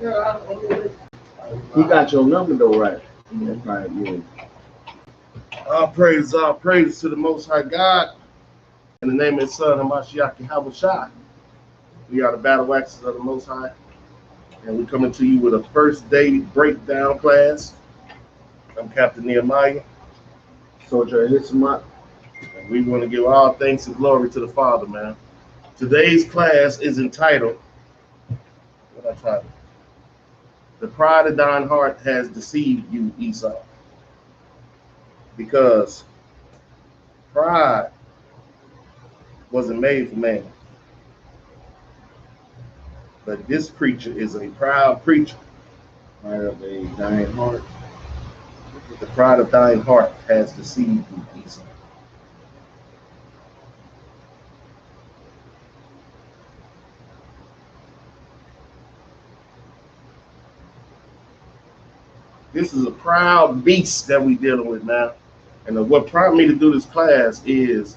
He got your number though, right? That's right, yeah. All praise to the Most High God. In the name of His Son, Hamashiach Yahushua. We are the Battle Axes of the Most High. And we're coming to you with a first day breakdown class. I'm Captain Nehemiah. Soldier Hispanics. And we want to give all thanks and glory to the Father, man. Today's class is entitled, what I titled? The pride of thine heart has deceived you, Esau. Because pride wasn't made for man. But this creature is a proud creature. Pride of a dying heart. The pride of thine heart has deceived you, Esau. This is a proud beast that we're dealing with now. And what prompted me to do this class is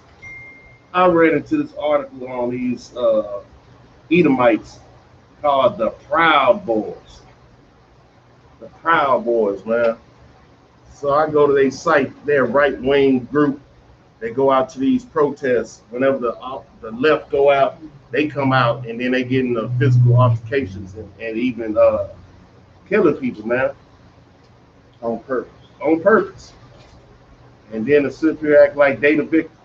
I read into this article on these Edomites called the Proud Boys. The Proud Boys, man. So I go to their site, their right-wing group. They go out to these protests. Whenever the left go out, they come out and then they get into physical altercations and even killing people, man. On purpose. On purpose. And then the sit here act like they the victim.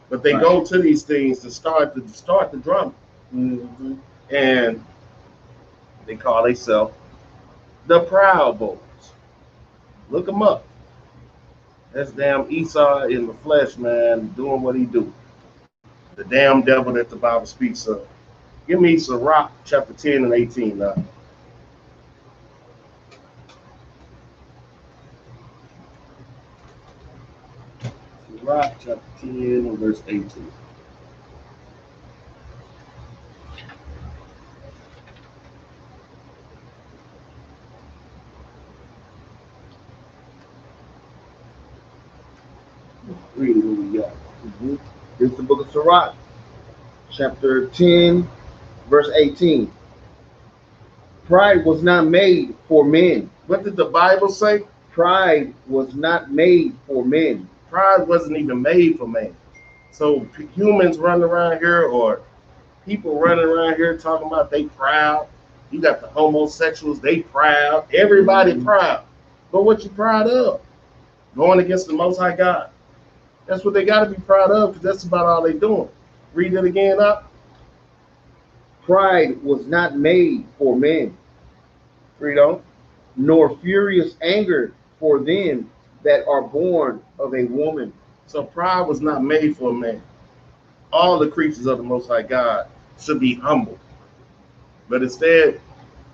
But they go to these things to start the drama. Mm-hmm. And they call themselves the Proud Boys. Look them up. That's damn Esau in the flesh, man, doing what he do. The damn devil that the Bible speaks of. Give me Sirach chapter 10 and 18 now. Sirach chapter 10 and verse 18. Read it who we got. Mm-hmm. This is the book of Sirach, chapter 10, verse 18. Pride was not made for men. What did the Bible say? Pride was not made for men. Pride wasn't even made for man. So humans running around here or people running around here talking about they proud. You got the homosexuals, they proud. Everybody proud. But what you proud of? Going against the Most High God. That's what they got to be proud of because that's about all they doing. Read it again up. Pride was not made for men. Read on. Nor furious anger for them that are born of a woman. So pride was not made for a man. All the creatures of the Most High God should be humble. But instead,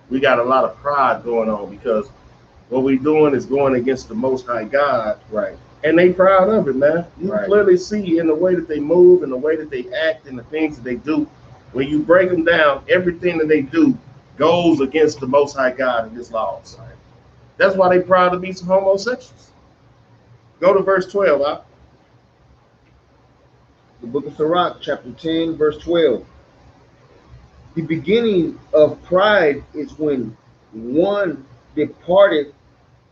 we got a lot of pride going on because what we're doing is going against the Most High God. Right. And they proud of it, man. You Right. clearly see in the way that they move and the way that they act and the things that they do. When you break them down, everything that they do goes against the Most High God and His laws. Right. That's why they proud to be some homosexuals. Go to verse 12, huh? The book of Sirach, chapter 10, verse 12. The beginning of pride is when one departed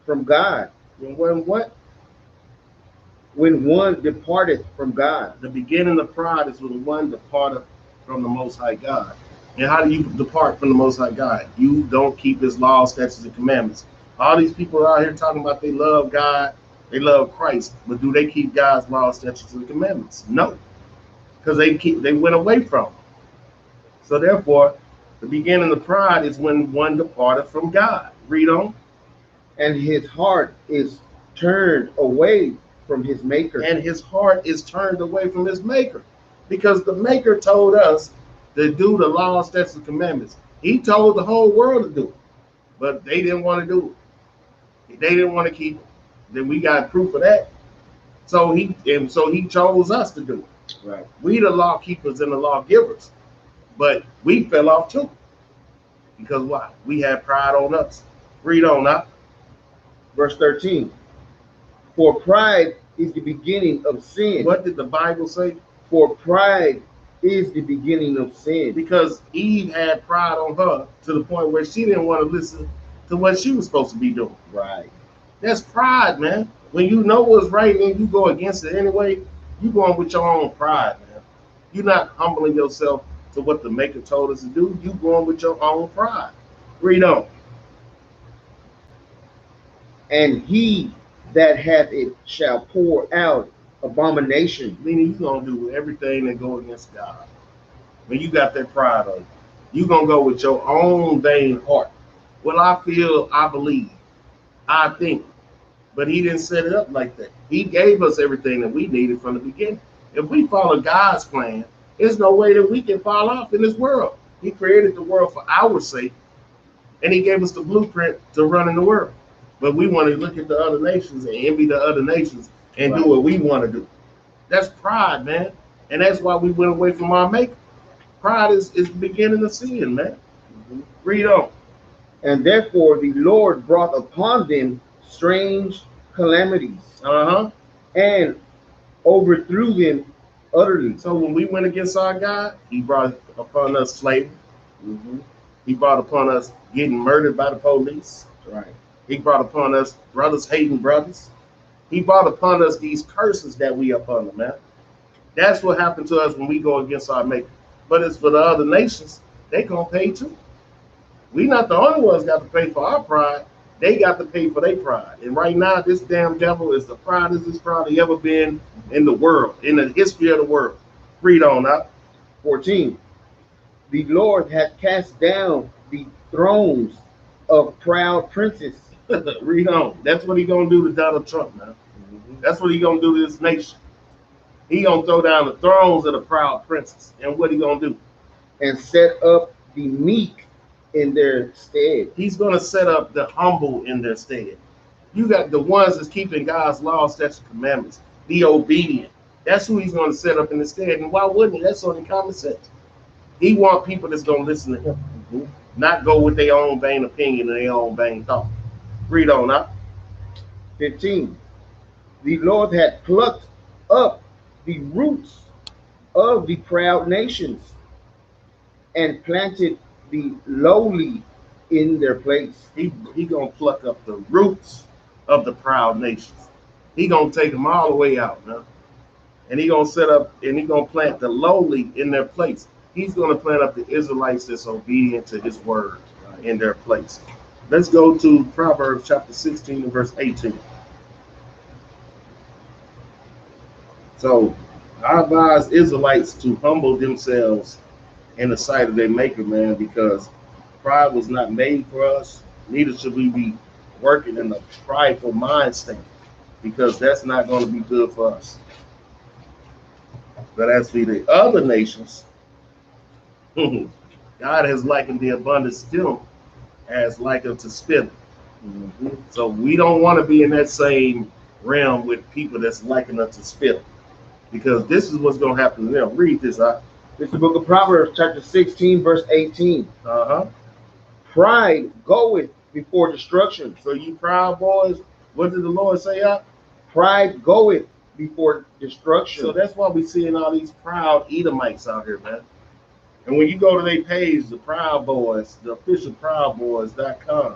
from God. When what? When one departed from God. The beginning of pride is when one departed from the Most High God. And how do you depart from the Most High God? You don't keep His laws, statutes, and commandments. All these people out here talking about they love God, they love Christ, but do they keep God's laws, statutes, and commandments? No, because they went away from them. So therefore, the beginning of pride is when one departed from God. Read on. And his heart is turned away from his maker. And his heart is turned away from his maker. Because the maker told us to do the law, statutes, and commandments. He told the whole world to do it. But they didn't want to do it. They didn't want to keep it. Then we got proof of that. So he chose us to do it. Right. We the law keepers and the law givers. But we fell off too. Because why? We had pride on us. Read on now. Verse 13. For pride is the beginning of sin. What did the Bible say? For pride is the beginning of sin. Because Eve had pride on her to the point where she didn't want to listen to what she was supposed to be doing. Right. That's pride, man. When you know what's right and you go against it anyway, you going with your own pride, man. You're not humbling yourself to what the Maker told us to do. You going with your own pride. Read on. And he that hath it shall pour out abomination. Meaning you going to do everything that go against God. When you got that pride on you, going to go with your own vain heart. Well, I feel, I believe, I think. But he didn't set it up like that. He gave us everything that we needed from the beginning. If we follow God's plan, there's no way that we can fall off in this world. He created the world for our sake, and he gave us the blueprint to run in the world. But we want to look at the other nations and envy the other nations and do what we want to do. That's pride, man. And that's why we went away from our Maker. Pride is the beginning of sin, man. Read on. And therefore the Lord brought upon them strange calamities, and overthrew them utterly. So when we went against our God, he brought upon us slavery. He brought upon us getting murdered by the police. Right. He brought upon us brothers hating brothers. He brought upon us these curses that we up under, man. That's what happened to us when we go against our Maker. But it's for the other nations, they gonna pay too. We not the only ones got to pay for our pride. They got to pay for their pride. And right now, this damn devil is the proudest it's probably ever been in the world, in the history of the world. Read on up. 14. The Lord hath cast down the thrones of proud princes. Read on. That's what he gonna do to Donald Trump, man. That's what he gonna do to this nation. He gonna throw down the thrones of the proud princes. And what he gonna do? And set up the meek in their stead. He's gonna set up the humble in their stead. You got the ones that's keeping God's laws, statutes, and commandments, the obedient. That's who he's gonna set up in the stead. And why wouldn't he? That's only common sense. He want people that's gonna listen to him, not go with their own vain opinion and their own vain thought. Read on up. 15. The Lord had plucked up the roots of the proud nations and planted the lowly in their place. He gonna pluck up the roots of the proud nations. He gonna take them all the way out, man. And he gonna set up and he gonna plant the lowly in their place. He's gonna plant up the Israelites that's obedient to his word in their place. Let's go to Proverbs chapter 16 and verse 18. So I advise Israelites to humble themselves in the sight of their Maker, man, because pride was not made for us. Neither should we be working in a prideful mind state, because that's not going to be good for us. But as for the other nations, God has likened the abundant still as like unto spittle. So we don't want to be in that same realm with people that's likened unto spittle, because this is what's going to happen to them. Read this out. This is the book of Proverbs, chapter 16, verse 18. Pride goeth before destruction. So you proud boys, what did the Lord say out? Pride goeth before destruction. So that's why we seeing all these proud Edomites out here, man. And when you go to their page, the Proud Boys, the official proudboys.com,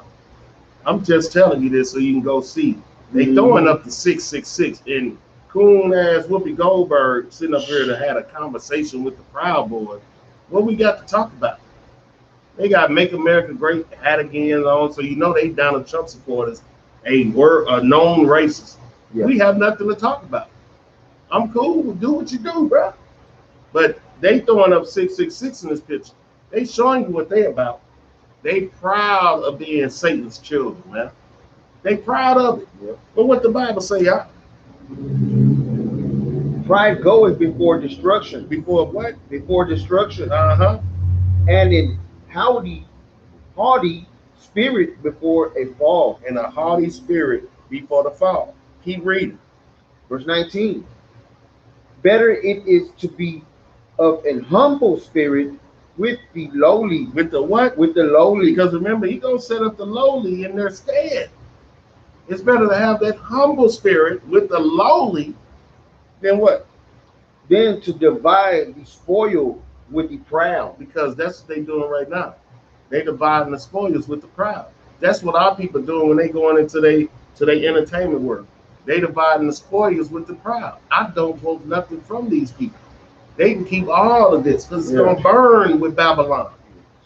I'm just telling you this so you can go see. They throwing up the 666, and coon ass Whoopi Goldberg sitting up here to have a conversation with the Proud Boys. What we got to talk about? They got Make America Great hat again on, so you know they Donald Trump supporters, a known racist. Yeah. We have nothing to talk about. I'm cool. Do what you do, bro. But they throwing up 666 in this picture. They showing you what they about. They proud of being Satan's children, man. They proud of it. Yeah. But what the Bible say, y'all? Pride goeth before destruction. Before what? Before destruction. And in haughty spirit before a fall. And a haughty spirit before the fall. Keep reading. Verse 19. Better it is to be of an humble spirit with the lowly. With the what? With the lowly. Because remember, he's going to set up the lowly in their stead. It's better to have that humble spirit with the lowly than what? Than to divide the spoil with the proud. Because that's what they're doing right now. They dividing the spoils with the proud. That's what our people doing when they going into their entertainment work. They dividing the spoils with the proud. I don't want nothing from these people. They can keep all of this because it's going to burn with Babylon.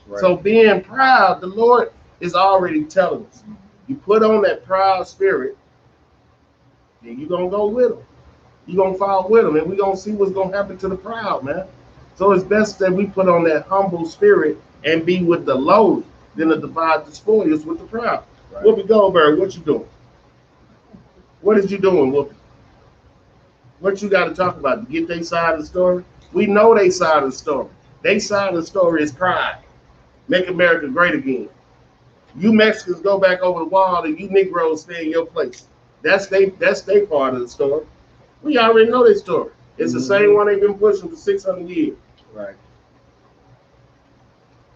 Right. So being proud, the Lord is already telling us. You put on that proud spirit, then you're going to go with them. You're going to follow with them, and we're going to see what's going to happen to the proud, man. So it's best that we put on that humble spirit and be with the lowly than to divide the spoils with the proud. Right. Whoopi Goldberg, what you doing? What is you doing, Whoopi? What you got to talk about to get their side of the story? We know their side of the story. Their side of the story is pride. Make America great again. You Mexicans go back over the wall and you Negroes stay in your place. That's they part of the story. We already know their story. It's the same one they've been pushing for 600 years. Right.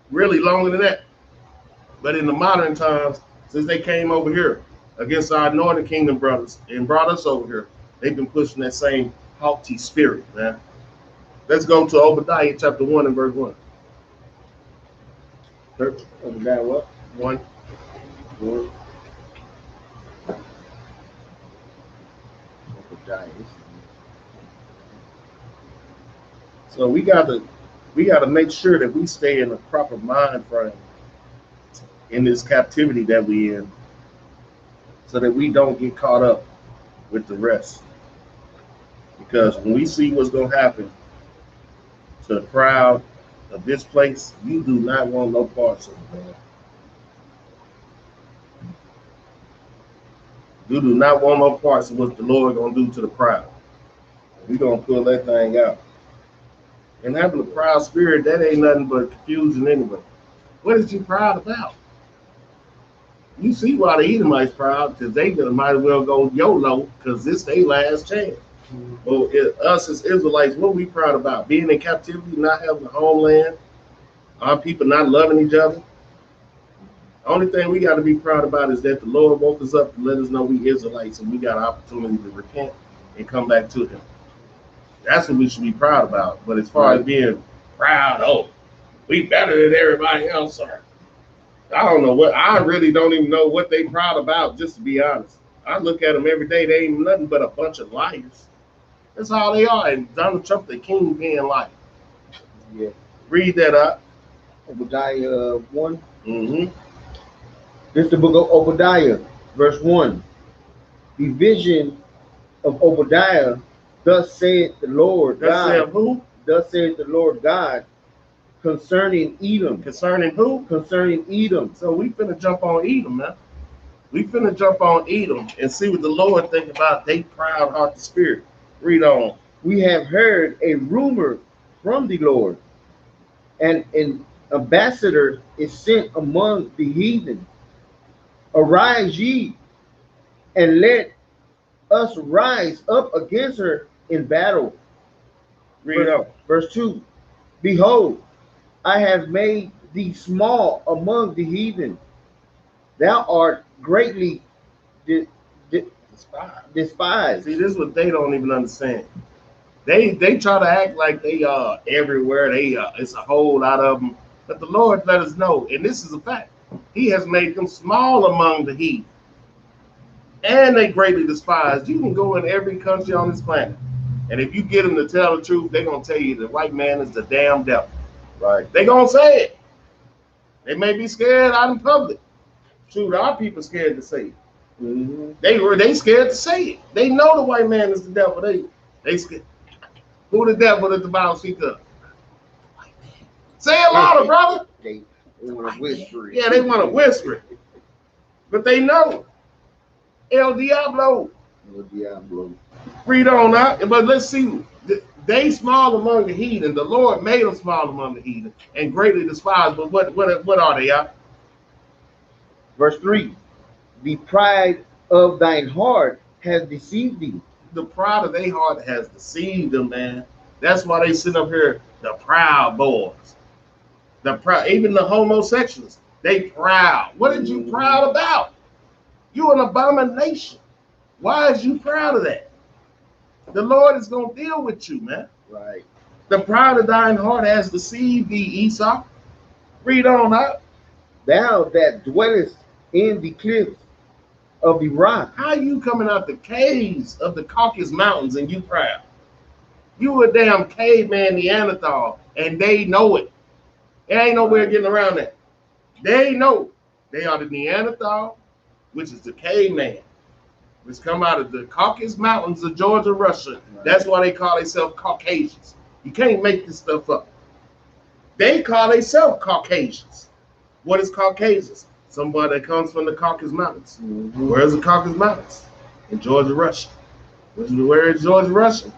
Really longer than that. But in the modern times, since they came over here against our Northern Kingdom brothers and brought us over here, they've been pushing that same haughty spirit, man. Let's go to Obadiah chapter 1 and verse 1. Obadiah what? 1. Obadiah. So we got to make sure that we stay in the proper mind frame in this captivity that we in, so that we don't get caught up with the rest. Because when we see what's going to happen to the crowd of this place, you do not want no parts of it, man. You do not want no parts of what the Lord going to do to the crowd. We're going to pull that thing out. And having a proud spirit, that ain't nothing but confusion anyway. What is you proud about? You see why the Edomites proud, because they might as well go YOLO, because this their last chance. Well, us as Israelites, what we proud about? Being in captivity, not having a homeland, our people not loving each other. The only thing we got to be proud about is that the Lord woke us up to let us know we Israelites, and we got an opportunity to repent and come back to Him. That's what we should be proud about. But as far as being proud, oh, we better than everybody else, sir. I don't know what, I really don't even know what they proud about, just to be honest. I look at them every day, they ain't nothing but a bunch of liars. That's all they are. And Donald Trump, the king, being liar. Yeah. Read that up. Obadiah 1. This is the book of Obadiah, verse 1. The vision of Obadiah, thus saith the Lord God. Who? Thus saith the Lord God concerning Edom. Concerning who? Concerning Edom. So we finna jump on Edom, man. We finna jump on Edom and see what the Lord think about they proud hearted spirit. Read on. We have heard a rumor from the Lord, and an ambassador is sent among the heathen. Arise ye, and let us rise up against her in battle. Read on. Verse 2. Behold, I have made thee small among the heathen. Thou art greatly despised. See, this is what they don't even understand. They try to act like they are everywhere. It's a whole lot of them. But the Lord let us know, and this is a fact. He has made them small among the heathen, and they greatly despised. You can go in every country on this planet, and if you get them to tell the truth, they're gonna tell you the white man is the damn devil. Right? They're gonna say it. They may be scared out in public. Shoot, our people scared to say it. They scared to say it. They know the white man is the devil. They scared. Who the devil that the Bible speaks of? Say it louder, brother. They want to whisper it. Yeah, they want to whisper it. But they know. El Diablo. El Diablo. Read on out. But let's see. They small among the heathen. The Lord made them small among the heathen and greatly despised. But what are they out? Verse 3. The pride of thine heart has deceived thee. The pride of their heart has deceived them, man. That's why they sit up here, the proud boys. The proud, even the homosexuals, they proud. What are you proud about? You an abomination. Why is you proud of that? The Lord is gonna deal with you, man. Right. The pride of thine heart has deceived thee, Esau. Read on up. Thou that dwellest in the cliffs of the rock. How you coming out the caves of the Caucasus Mountains and you proud? You a damn caveman Neanderthal, and they know it. There ain't no way of getting around that. They know they are the Neanderthal, which is the caveman, which come out of the Caucasus Mountains of Georgia, Russia. That's why they call themselves Caucasians. You can't make this stuff up. They call themselves Caucasians. What is Caucasians? Somebody that comes from the Caucasus Mountains. Where's the Caucasus Mountains? In Georgia, Russia. Where is Georgia, Russia?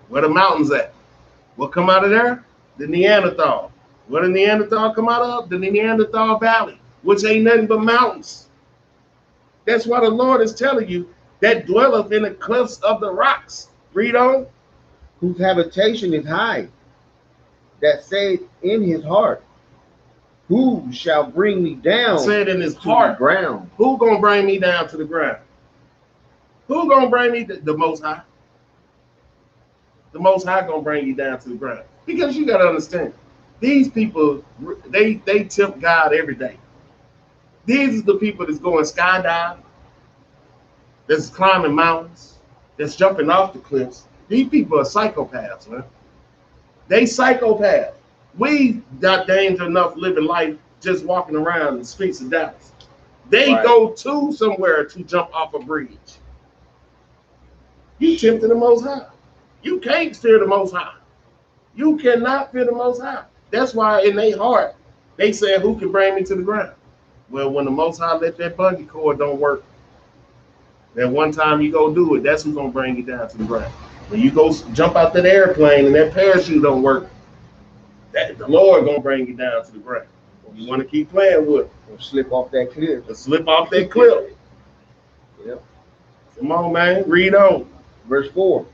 Where the mountains at? What come out of there? The Neanderthal. Where the Neanderthal come out of? The Neanderthal Valley, which ain't nothing but mountains. That's why the Lord is telling you that dwelleth in the cliffs of the rocks. Read on. Whose habitation is high, that saith in his heart, who shall bring me down? Said in his to heart. the ground. Who gonna bring me down to the ground? Who gonna bring me the Most High? The Most High gonna bring you down to the ground. Because you gotta understand, these people, they tempt God every day. These are the people that's going skydiving, that's climbing mountains, that's jumping off the cliffs. These people are psychopaths, man. They psychopaths. We got danger enough living life just walking around the streets of Dallas. They go to somewhere to jump off a bridge. You tempting the Most High. You can't fear the Most High. You cannot fear the Most High. That's why in their heart, they say, who can bring me to the ground? Well, when the Most High let that bungee cord don't work, that one time you go do it, that's who's going to bring you down to the ground. When you go jump out that airplane and that parachute don't work, the Lord going to bring you down to the ground. You want to keep playing with it. Or slip off that cliff. Or slip off that cliff. Yep. Come on, man. Read on. Verse 4.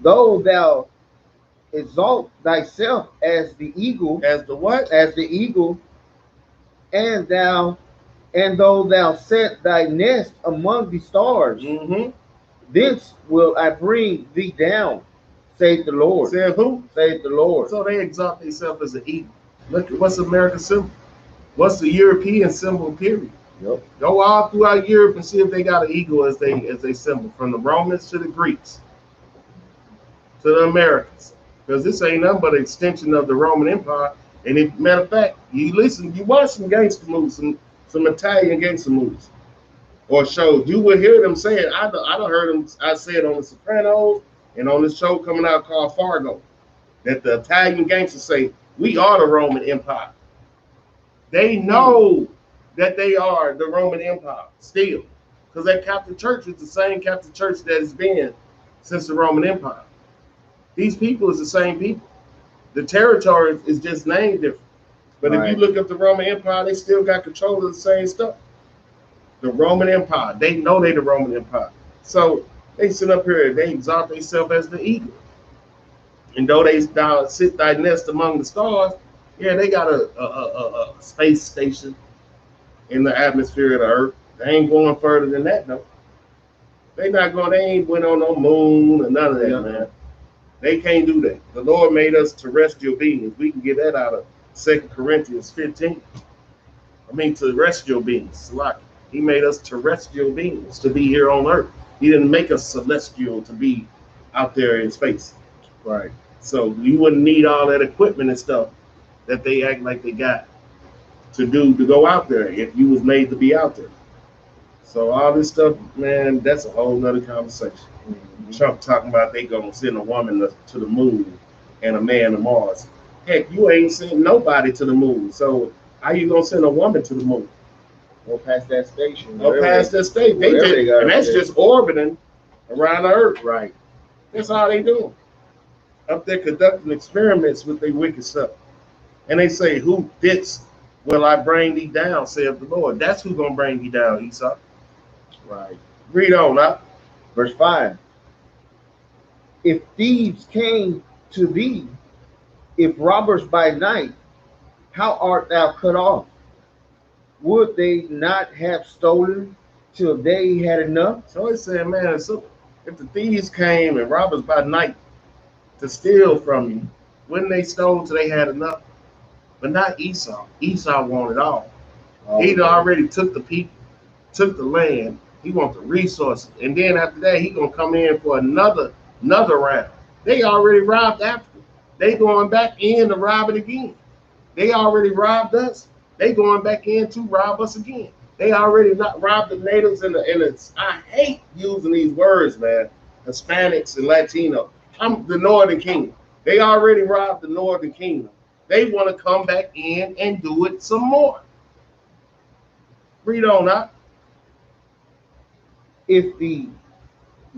Though thou exalt thyself as the eagle. As the what? As the eagle. And though thou set thy nest among the stars, thence will I bring thee down, saith the Lord. Said who? Saith the Lord. So they exalt themselves as an eagle. Look at what's America's symbol. What's the European symbol, period? Yep. Go all throughout Europe and see if they got an eagle as they symbol, from the Romans to the Greeks to the Americans. Because this ain't nothing but an extension of the Roman Empire. And if, matter of fact, you watch some gangster movies, some Italian gangster movies or shows, you will hear them saying, I done heard them, I said on The Sopranos and on this show coming out called Fargo, that the Italian gangsters say, we are the Roman Empire. They know that they are the Roman Empire still, because that Catholic Church is the same Catholic Church that has been since the Roman Empire. These people is the same people. The territory is just named different. But if you look at the Roman Empire, they still got control of the same stuff. The Roman Empire, they know they the Roman Empire. So they sit up here and they exalt themselves as the eagle. And though they sit thy nest among the stars, yeah, they got a space station in the atmosphere of the earth. They ain't going further than that, though. They ain't went on no moon or none of that, man. They can't do that. The Lord made us terrestrial beings. We can get that out of 2 Corinthians 15. I mean, terrestrial beings. He made us terrestrial beings to be here on earth. He didn't make us celestial to be out there in space. Right. So you wouldn't need all that equipment and stuff that they act like they got to go out there if you was made to be out there. So all this stuff, man, that's a whole nother conversation. Trump talking about they gonna send a woman to the moon and a man to Mars. Heck, you ain't sent nobody to the moon. So how you gonna send a woman to the moon? Go past that station. Go past that station. And that's just orbiting around the earth. Right. That's all they doing. Up there conducting experiments with their wicked stuff. And they say, who fits will I bring thee down, saith the Lord. That's who's gonna bring you down, Esau. Right. Read on, huh? Verse 5. If thieves came to thee, if robbers by night, how art thou cut off? Would they not have stolen till they had enough? So he's saying, man, so if the thieves came and robbers by night, to steal from you. When they stole till they had enough. But not Esau. Esau wanted all. He already took the people, took the land. He wants the resources. And then after that, he going to come in for another round. They already robbed Africa. They going back in to rob it again. They already robbed us. They going back in to rob us again. They already not robbed the natives and the I hate using these words, man. Hispanics and Latino. I'm the Northern Kingdom. They already robbed the Northern Kingdom. They want to come back in and do it some more. Read on up. If the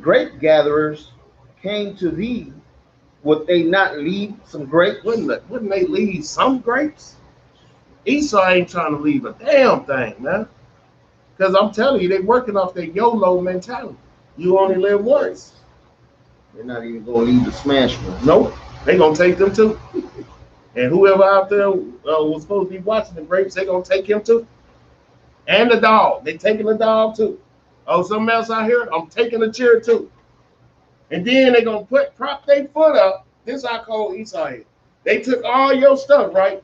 grape gatherers came to thee, would they not leave some grapes? Wouldn't they leave some grapes? Esau ain't trying to leave a damn thing, man. Because I'm telling you, they're working off their YOLO mentality. You only live once. They're not even going to leave the smash one. Nope. They're going to take them too. And whoever out there was supposed to be watching the grapes, they're going to take him too. And the dog. They taking the dog too. Oh, something else out here? I'm taking the chair too. And then they're going to prop their foot up. This I call Esau here. They took all your stuff, right?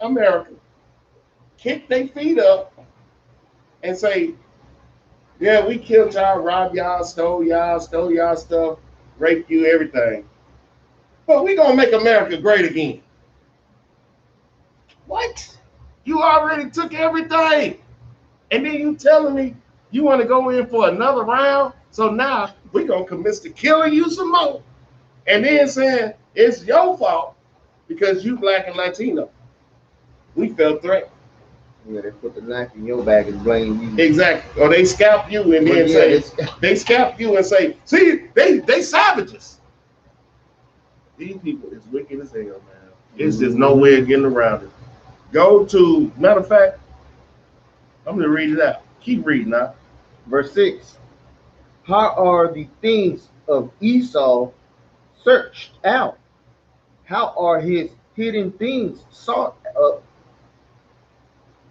America. Kick their feet up and say, yeah, we killed y'all, robbed y'all, stole y'all stuff, raped you, everything. But we gonna make America great again. What? You already took everything. And then you telling me you want to go in for another round? So now we gonna commit to killing you some more. And then saying it's your fault because you black and Latino. We felt threatened. Yeah, they put the knife in your back and blame you. Exactly. Or they scalp you and then they scalp you and say, see, they savages. These people is wicked as hell, man. It's just no way of getting around it. Go to, matter of fact, I'm gonna read it out. Keep reading now. Verse 6. How are the things of Esau searched out? How are his hidden things sought up?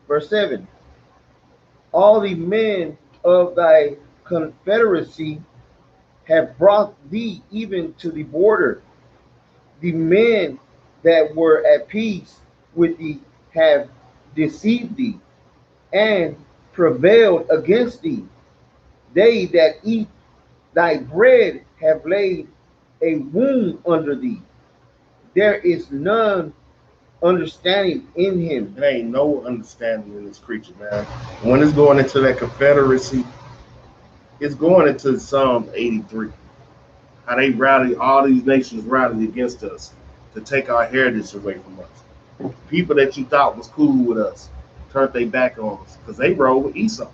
Verse 7. All the men of thy confederacy have brought thee even to the border. The men that were at peace with thee have deceived thee and prevailed against thee. They that eat thy bread have laid a wound under thee. There is none understanding in him. There ain't no understanding in this creature, man. When it's going into that confederacy, it's going into Psalm 83. How they rally, all these nations rallied against us to take our heritage away from us. People that you thought was cool with us turned their back on us because they rolled with Esau.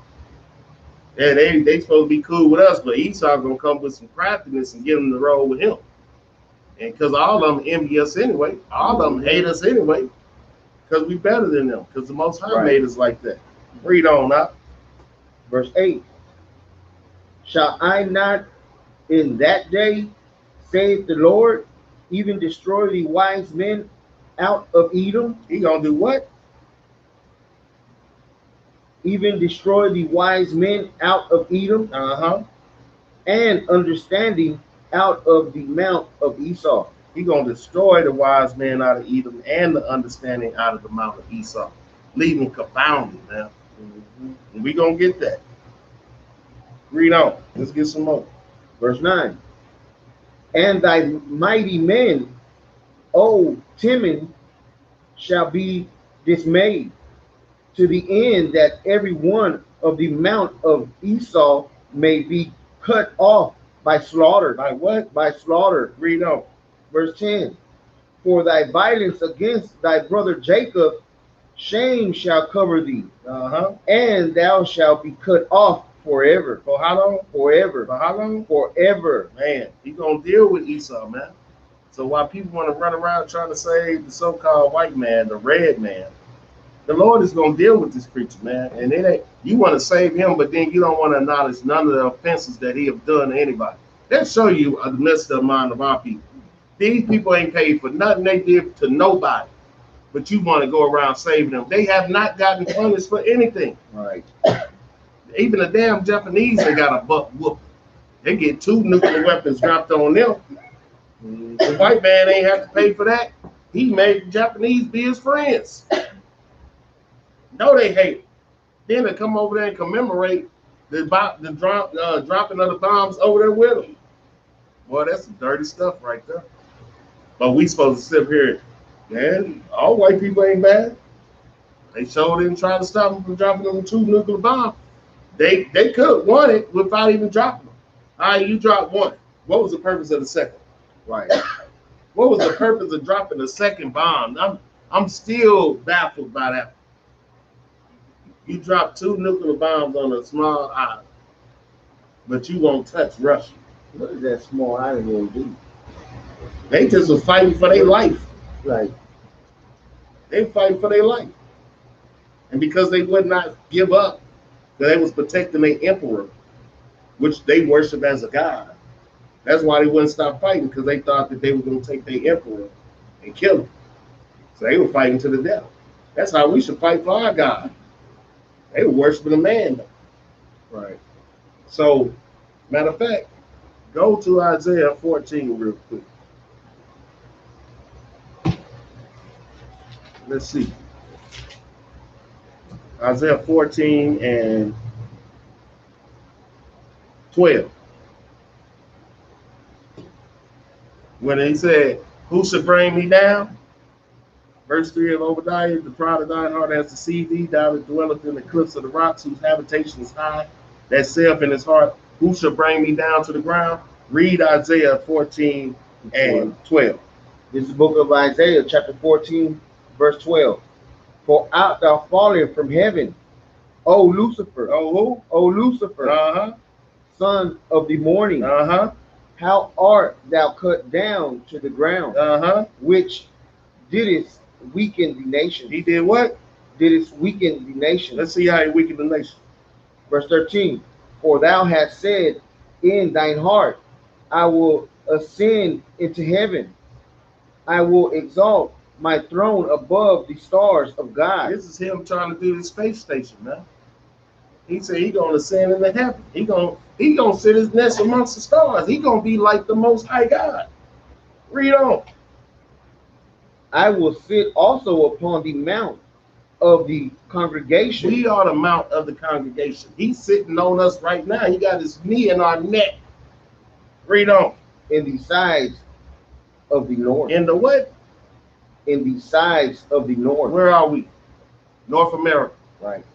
Yeah, they supposed to be cool with us, but Esau gonna come with some craftiness and get them to roll with him. And because all of them envy us anyway, all of them hate us anyway, because we better than them, because the Most High made us like that. Read on up. Verse 8. Shall I not in that day, saith the Lord, even destroy the wise men out of Edom? He gonna do what? Even destroy the wise men out of Edom, and understanding out of the mount of Esau. He gonna destroy the wise men out of Edom and the understanding out of the mount of Esau, leaving confounded, man. And we gonna get that. Read on. Let's get some more. Verse 9. And thy mighty men, O Timon, shall be dismayed, to the end that every one of the mount of Esau may be cut off by slaughter. By what? By slaughter. Read on. Verse 10. For thy violence against thy brother Jacob, shame shall cover thee, and thou shalt be cut off forever. For how long? Forever. For how long? Forever. Man, he gonna deal with Esau, man. So while people want to run around trying to save the so-called white man, the red man, the Lord is gonna deal with this creature, man. And it ain't, you want to save him, but then you don't want to acknowledge none of the offenses that he have done to anybody. That show you a messed up mind of our people. These people ain't paid for nothing they did to nobody, but you want to go around saving them. They have not gotten punished for anything. Right. Even the damn Japanese, they got a buck whoop. They get 2 nuclear weapons dropped on them. The white man ain't have to pay for that. He made the Japanese be his friends. No, they hate it. Then they come over there and commemorate the dropping of the bombs over there with them. Boy, that's some dirty stuff right there. But we supposed to sit here, man, all white people ain't bad. They sure didn't try to stop them from dropping them 2 nuclear bombs. They could have won it without even dropping them. All right, you dropped 1. What was the purpose of the second? Right. What was the purpose of dropping the second bomb? I'm still baffled by that. You dropped 2 nuclear bombs on a small island, but you won't touch Russia. What is that small island going to do? They just was fighting for their life. Right. They fighting for their life. And because they would not give up, they was protecting their emperor, which they worship as a god. That's why they wouldn't stop fighting, because they thought that they were going to take their emperor and kill him. So they were fighting to the death. That's how we should fight for our God. They were worshiping a man, though. Right. So, matter of fact, go to Isaiah 14 real quick. Let's see. Isaiah 14 and 12. When he said, who should bring me down? Verse 3 of Obadiah, the proud of thine heart has deceived thee, thou that dwelleth in the cliffs of the rocks, whose habitation is high, that saith in his heart, who shall bring me down to the ground? Read Isaiah 14 and 12. This is the book of Isaiah, chapter 14, verse 12. For art thou fallen from heaven, O Lucifer. Oh, who? O Lucifer, son of the morning. How art thou cut down to the ground, which didst weaken the nation. He did what? Didst weaken the nation. Let's see how he weakened the nation. Verse 13. For thou hast said in thine heart, I will ascend into heaven. I will exalt my throne above the stars of God. This is him trying to do the space station, man. He said he gonna ascend into heaven. He gonna sit his nest amongst the stars. He gonna be like the Most High God. Read on. I will sit also upon the mount of the congregation. We are the mount of the congregation. He's sitting on us right now. He got his knee in our neck. Read on. In the sides of the north. In the what? In the sides of the north. Where are we? North America. Right.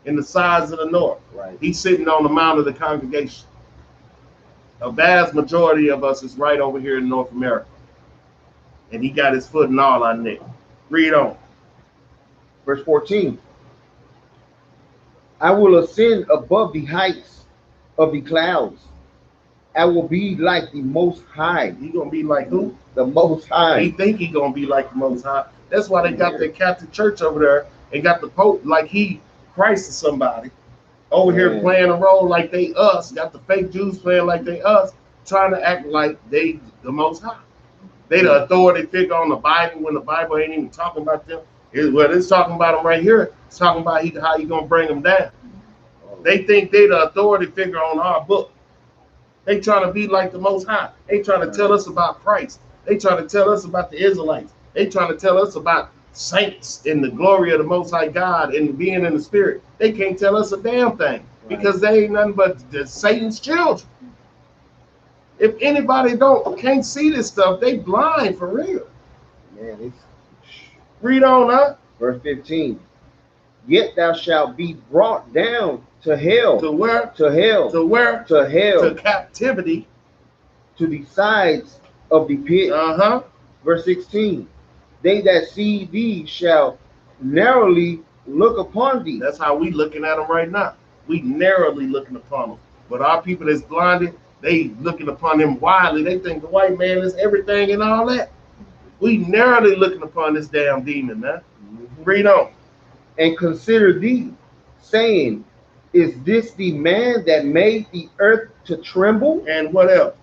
In the sides of the north. Right. He's sitting on the mount of the congregation. A vast majority of us is right over here in North America. And he got his foot in all our neck. Read on. Verse 14. I will ascend above the heights of the clouds. I will be like the Most High. He gonna be like who? The Most High. He think he gonna be like the Most High. That's why they got the Catholic Church over there and got the Pope like he Christ or somebody over here playing a role like they us. Got the fake Jews playing like they us, trying to act like they the Most High. They the authority figure on the Bible when the Bible ain't even talking about them. It's talking about them right here. It's talking about how you gonna bring them down. They think they the authority figure on our book. They trying to be like the Most High. They trying to tell us about Christ. They trying to tell us about the Israelites. They trying to tell us about saints in the glory of the Most High God and being in the Spirit. They can't tell us a damn thing because they ain't nothing but Satan's children. If anybody can't see this stuff, they blind for real. Man, read on, huh? Verse 15. Yet thou shalt be brought down to hell. To where? To hell. To where? To hell. To captivity. To the sides of the pit. Verse 16. They that see thee shall narrowly look upon thee. That's how we looking at them right now. We narrowly looking upon them. But our people that's blinded, they looking upon them widely. They think the white man is everything and all that. We narrowly looking upon this damn demon, man. Read on. And consider thee, saying, is this the man that made the earth to tremble? And what else?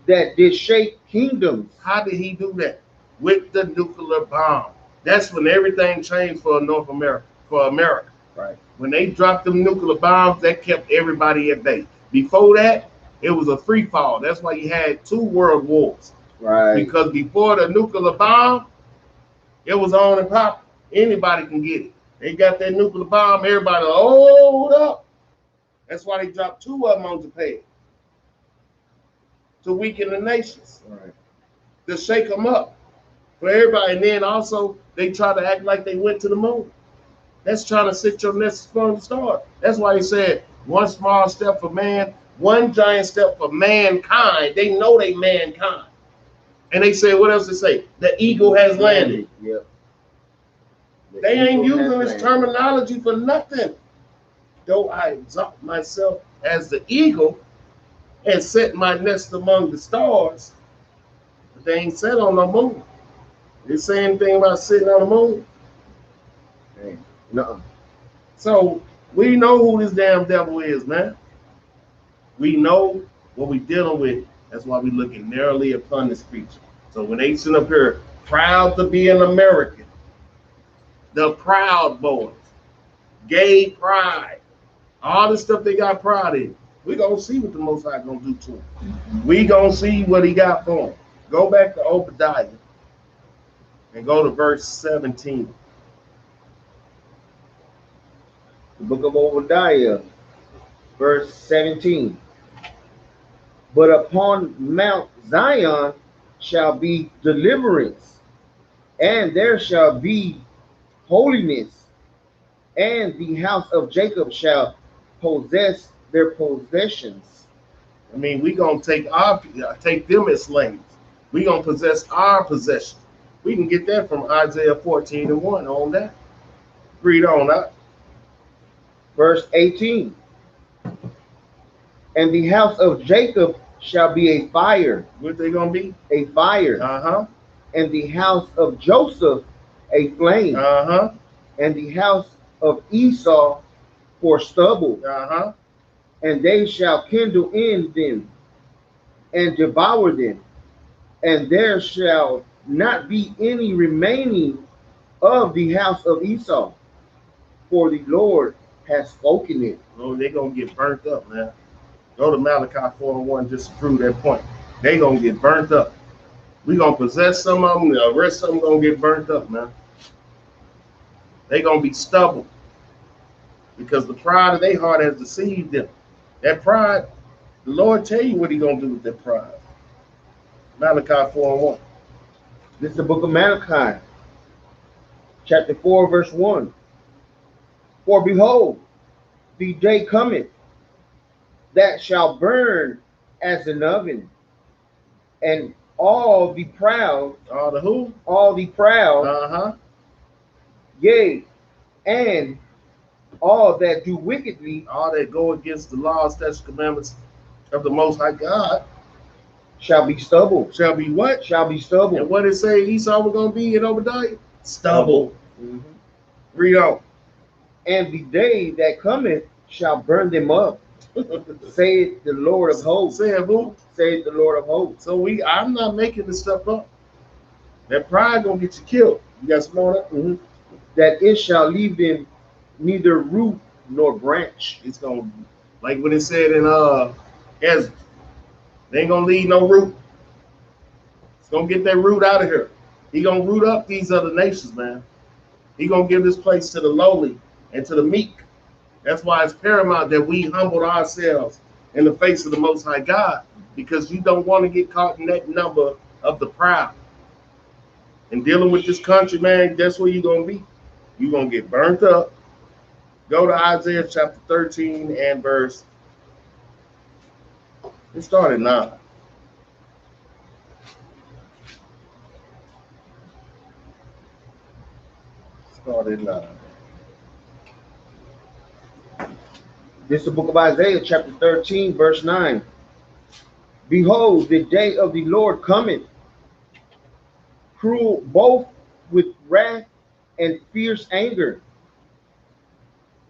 That did shake kingdoms. How did he do that? With the nuclear bomb. That's when everything changed for North America, for America. Right. When they dropped them nuclear bombs, that kept everybody at bay. Before that, It was a free fall. That's why you had 2 world wars. Right. Because before the nuclear bomb, it was on and pop. Anybody can get it. They got that nuclear bomb. Everybody, hold up. That's why they dropped 2 of them on Japan. To weaken the nations. Right. To shake them up for everybody. And then also, they try to act like they went to the moon. That's trying to sit your nest from the start. That's why he said, 1 small step for man, 1 giant step for mankind. They know they mankind. And they say, what else they say? The eagle has landed. Yep. They ain't using this terminology for nothing. Though I exalt myself as the eagle and set my nest among the stars, but they ain't set on the moon. They say anything about sitting on the moon? No. So we know who this damn devil is, man. We know what we dealing with. That's why we looking narrowly upon this creature. So when they sit up here proud to be an American, the Proud Boys, gay pride, all the stuff they got pride in, we gonna see what the Most High gonna do to him. We gonna see what he got for him. Go back to Obadiah and go to verse 17. The book of Obadiah, verse 17. But upon Mount Zion shall be deliverance, and there shall be holiness, and the house of Jacob shall possess their possessions. I mean, we gonna take them as slaves. We gonna possess our possession. We can get that from Isaiah 14:1 on that. Read on that. Verse 18. And the house of Jacob shall be a fire. What they gonna be? A fire. Uh-huh. And the house of Joseph a flame. Uh-huh. And the house of Esau for stubble. Uh-huh. And they shall kindle in them and devour them. And there shall not be any remaining of the house of Esau, for the Lord has spoken it. Oh, they gonna get burnt up, man. Go to Malachi 4:1 just to prove that point. They gonna get burnt up. We gonna possess some of them. The rest of them gonna get burnt up, man. They gonna be stubble because the pride of their heart has deceived them. That pride, the Lord tell you what he gonna do with that pride. Malachi 4:1. This is the book of Malachi, chapter 4, verse 1. For behold, the day cometh that shall burn as an oven, and all the proud, All the who? all the proud, Uh-huh. yea, and all that do wickedly All that go against the laws, statutes, commandments of the Most High God shall be stubble. shall be what? Shall be stubble. And what did it say Esau was gonna be in Obadiah? Stubble. Mhm. Read on. And the day that cometh shall burn them up, saith the Lord of hosts. Say it, boo. Saith the Lord of hosts. So I'm not making this stuff up. That pride gonna get you killed. You got some more of that? Mhm. That it shall leave them neither root nor branch. It's gonna, like what it said in Ezra, they ain't gonna leave no root. It's gonna get that root out of here. He gonna root up these other nations, man. He gonna give this place to the lowly and to the meek. That's why it's paramount that we humble ourselves in the face of the Most High God, because you don't want to get caught in that number of the proud. And dealing with this country, man, that's where you're gonna be. You're gonna get burnt up. Go to Isaiah chapter 13 and verse. Let's start at 9. Start at 9. This is the book of Isaiah, chapter 13, verse 9. Behold, the day of the Lord cometh, cruel both with wrath and fierce anger,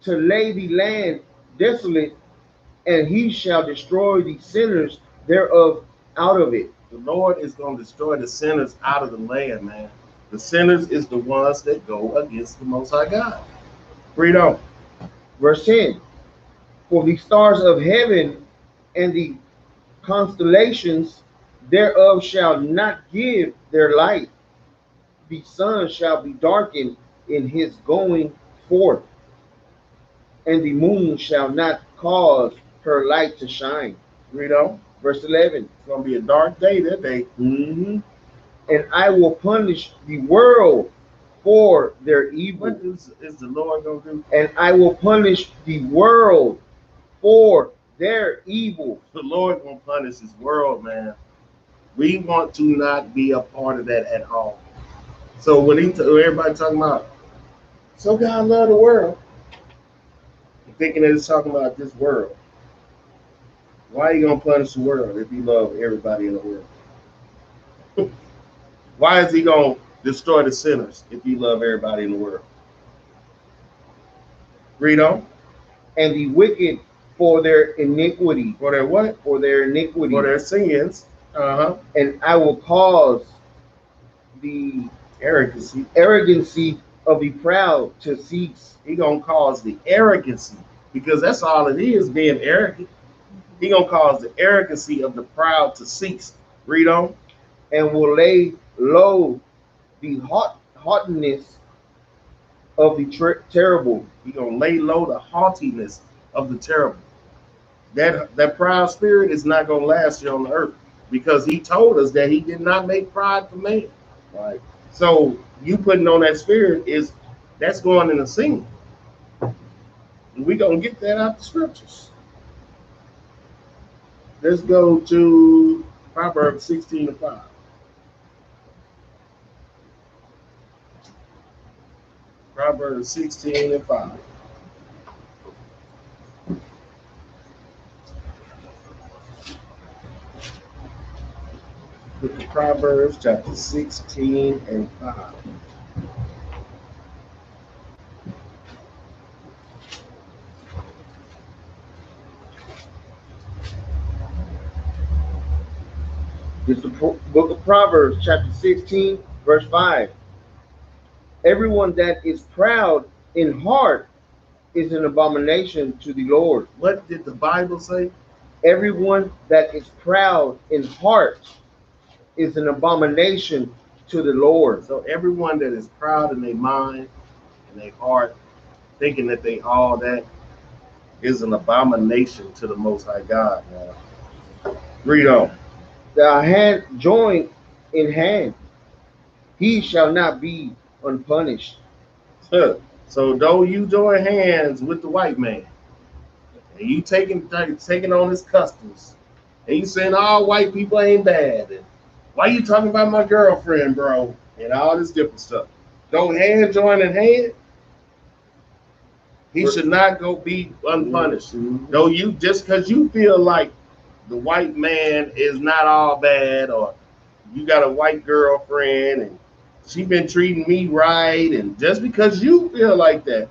to lay the land desolate, and he shall destroy the sinners thereof out of it. The Lord is going to destroy the sinners out of the land, man. The sinners is the ones that go against the Most High God. Read on. Verse 10. For the stars of heaven and the constellations thereof shall not give their light. The sun shall be darkened in his going forth, and the moon shall not cause her light to shine. Read on. Verse 11. It's going to be a dark day that day. And I will punish the world for their evil. What is the Lord going to do? And I will punish the world for their evil. The Lord going to punish his world, man. We want to not be a part of that at all. So when everybody talking about, so God love the world, you're thinking that it's talking about this world. Why are you going to punish the world if you love everybody in the world? Why is he going to destroy the sinners if you love everybody in the world? Read on. And the wicked for their iniquity. For their what? For their iniquity. For their sins. And I will cause the arrogancy of the proud to cease. He gonna cause the arrogancy, because that's all it is, being arrogant. He gonna cause the arrogancy of the proud to cease. Read on. And will lay low the haughtiness of the terrible. He gonna lay low the haughtiness of the terrible. That proud spirit is not gonna last here on the earth, because he told us that he did not make pride for man. Right. So you putting on that spirit that's going in the scene. And we gonna get that out the scriptures. Let's go to Proverbs 16:5. Proverbs 16:5. Look at Proverbs chapter 16:5. It's the book of Proverbs, chapter 16, verse 5. Everyone that is proud in heart is an abomination to the Lord. What did the Bible say? Everyone that is proud in heart is an abomination to the Lord. So everyone that is proud in their mind and their heart, thinking that they all that, is an abomination to the Most High God. Man. Read on. The hand joined in hand, he shall not be unpunished. So though you join hands with the white man, and you taking on his customs, and you saying all white people ain't bad, and why you talking about my girlfriend, bro, and all this different stuff. Don't hand join in hand. He should not go be unpunished. Though you, just because you feel like the white man is not all bad, or you got a white girlfriend and she been treating me right, and just because you feel like that,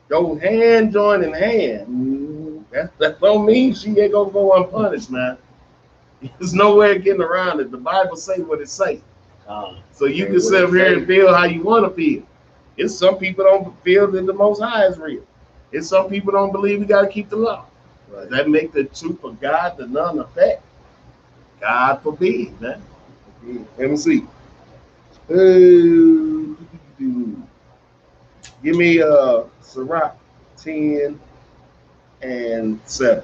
don't hand join in hand. That don't mean she ain't gonna go unpunished, man. There's no way of getting around it. The Bible say what it say. So you can sit here and feel how you want to feel. It's some people don't feel that the Most High is real. It's some people don't believe we got to keep the law. Right. That make the truth of God to none effect. God forbid, man. Let me see. Give me Sirach 10:7.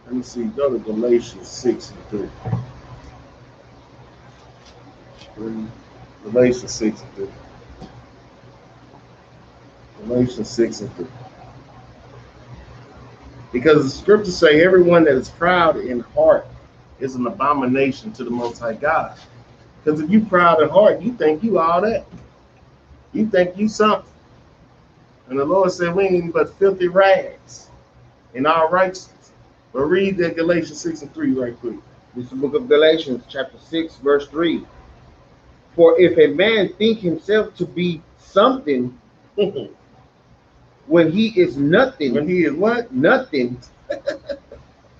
Let me see. Go to Galatians 6:3. Galatians 6:3. Galatians 6:3. Because the scriptures say everyone that is proud in heart is an abomination to the Most High God. Because if you proud in heart, you think you all that. You think you something. And the Lord said we ain't but filthy rags in our righteousness. But read that Galatians 6:3 right quick. This is the book of Galatians, chapter 6, verse 3. For if a man think himself to be something when he is nothing, when he is what? Nothing,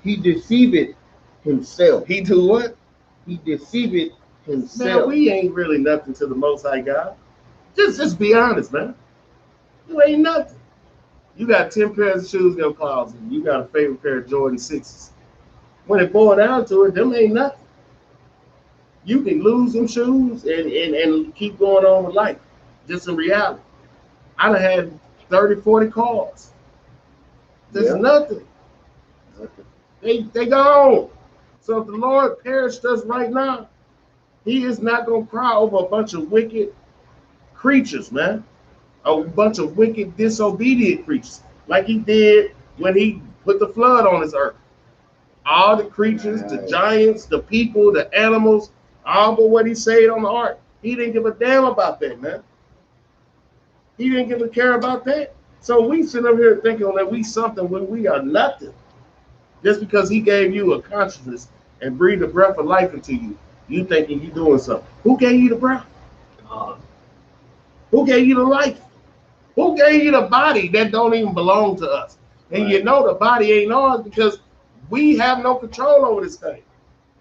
he deceiveth himself. He do what? He deceiveth himself. Man, we ain't really nothing to the Most High God. Just be honest, man. You ain't nothing. You got 10 pairs of shoes in your closet. You got a favorite pair of Jordan 6s. When it boils down to it, them ain't nothing. You can lose them shoes and keep going on with life. Just in reality. I done had 30, 40 cars. There's nothing. They gone. So if the Lord perished us right now, he is not going to cry over a bunch of wicked creatures, man. A bunch of wicked, disobedient creatures. Like he did when he put the flood on this earth. All the creatures, the giants, the people, the animals, all but what he said on the ark. He didn't give a damn about that, man. He didn't give a care about that. So we sit up here thinking that we something when we are nothing. Just because he gave you a consciousness and breathed a breath of life into you, you thinking you doing something. Who gave you the breath? God. Who gave you the life? Who gave you the body that don't even belong to us? And you know the body ain't ours because we have no control over this thing.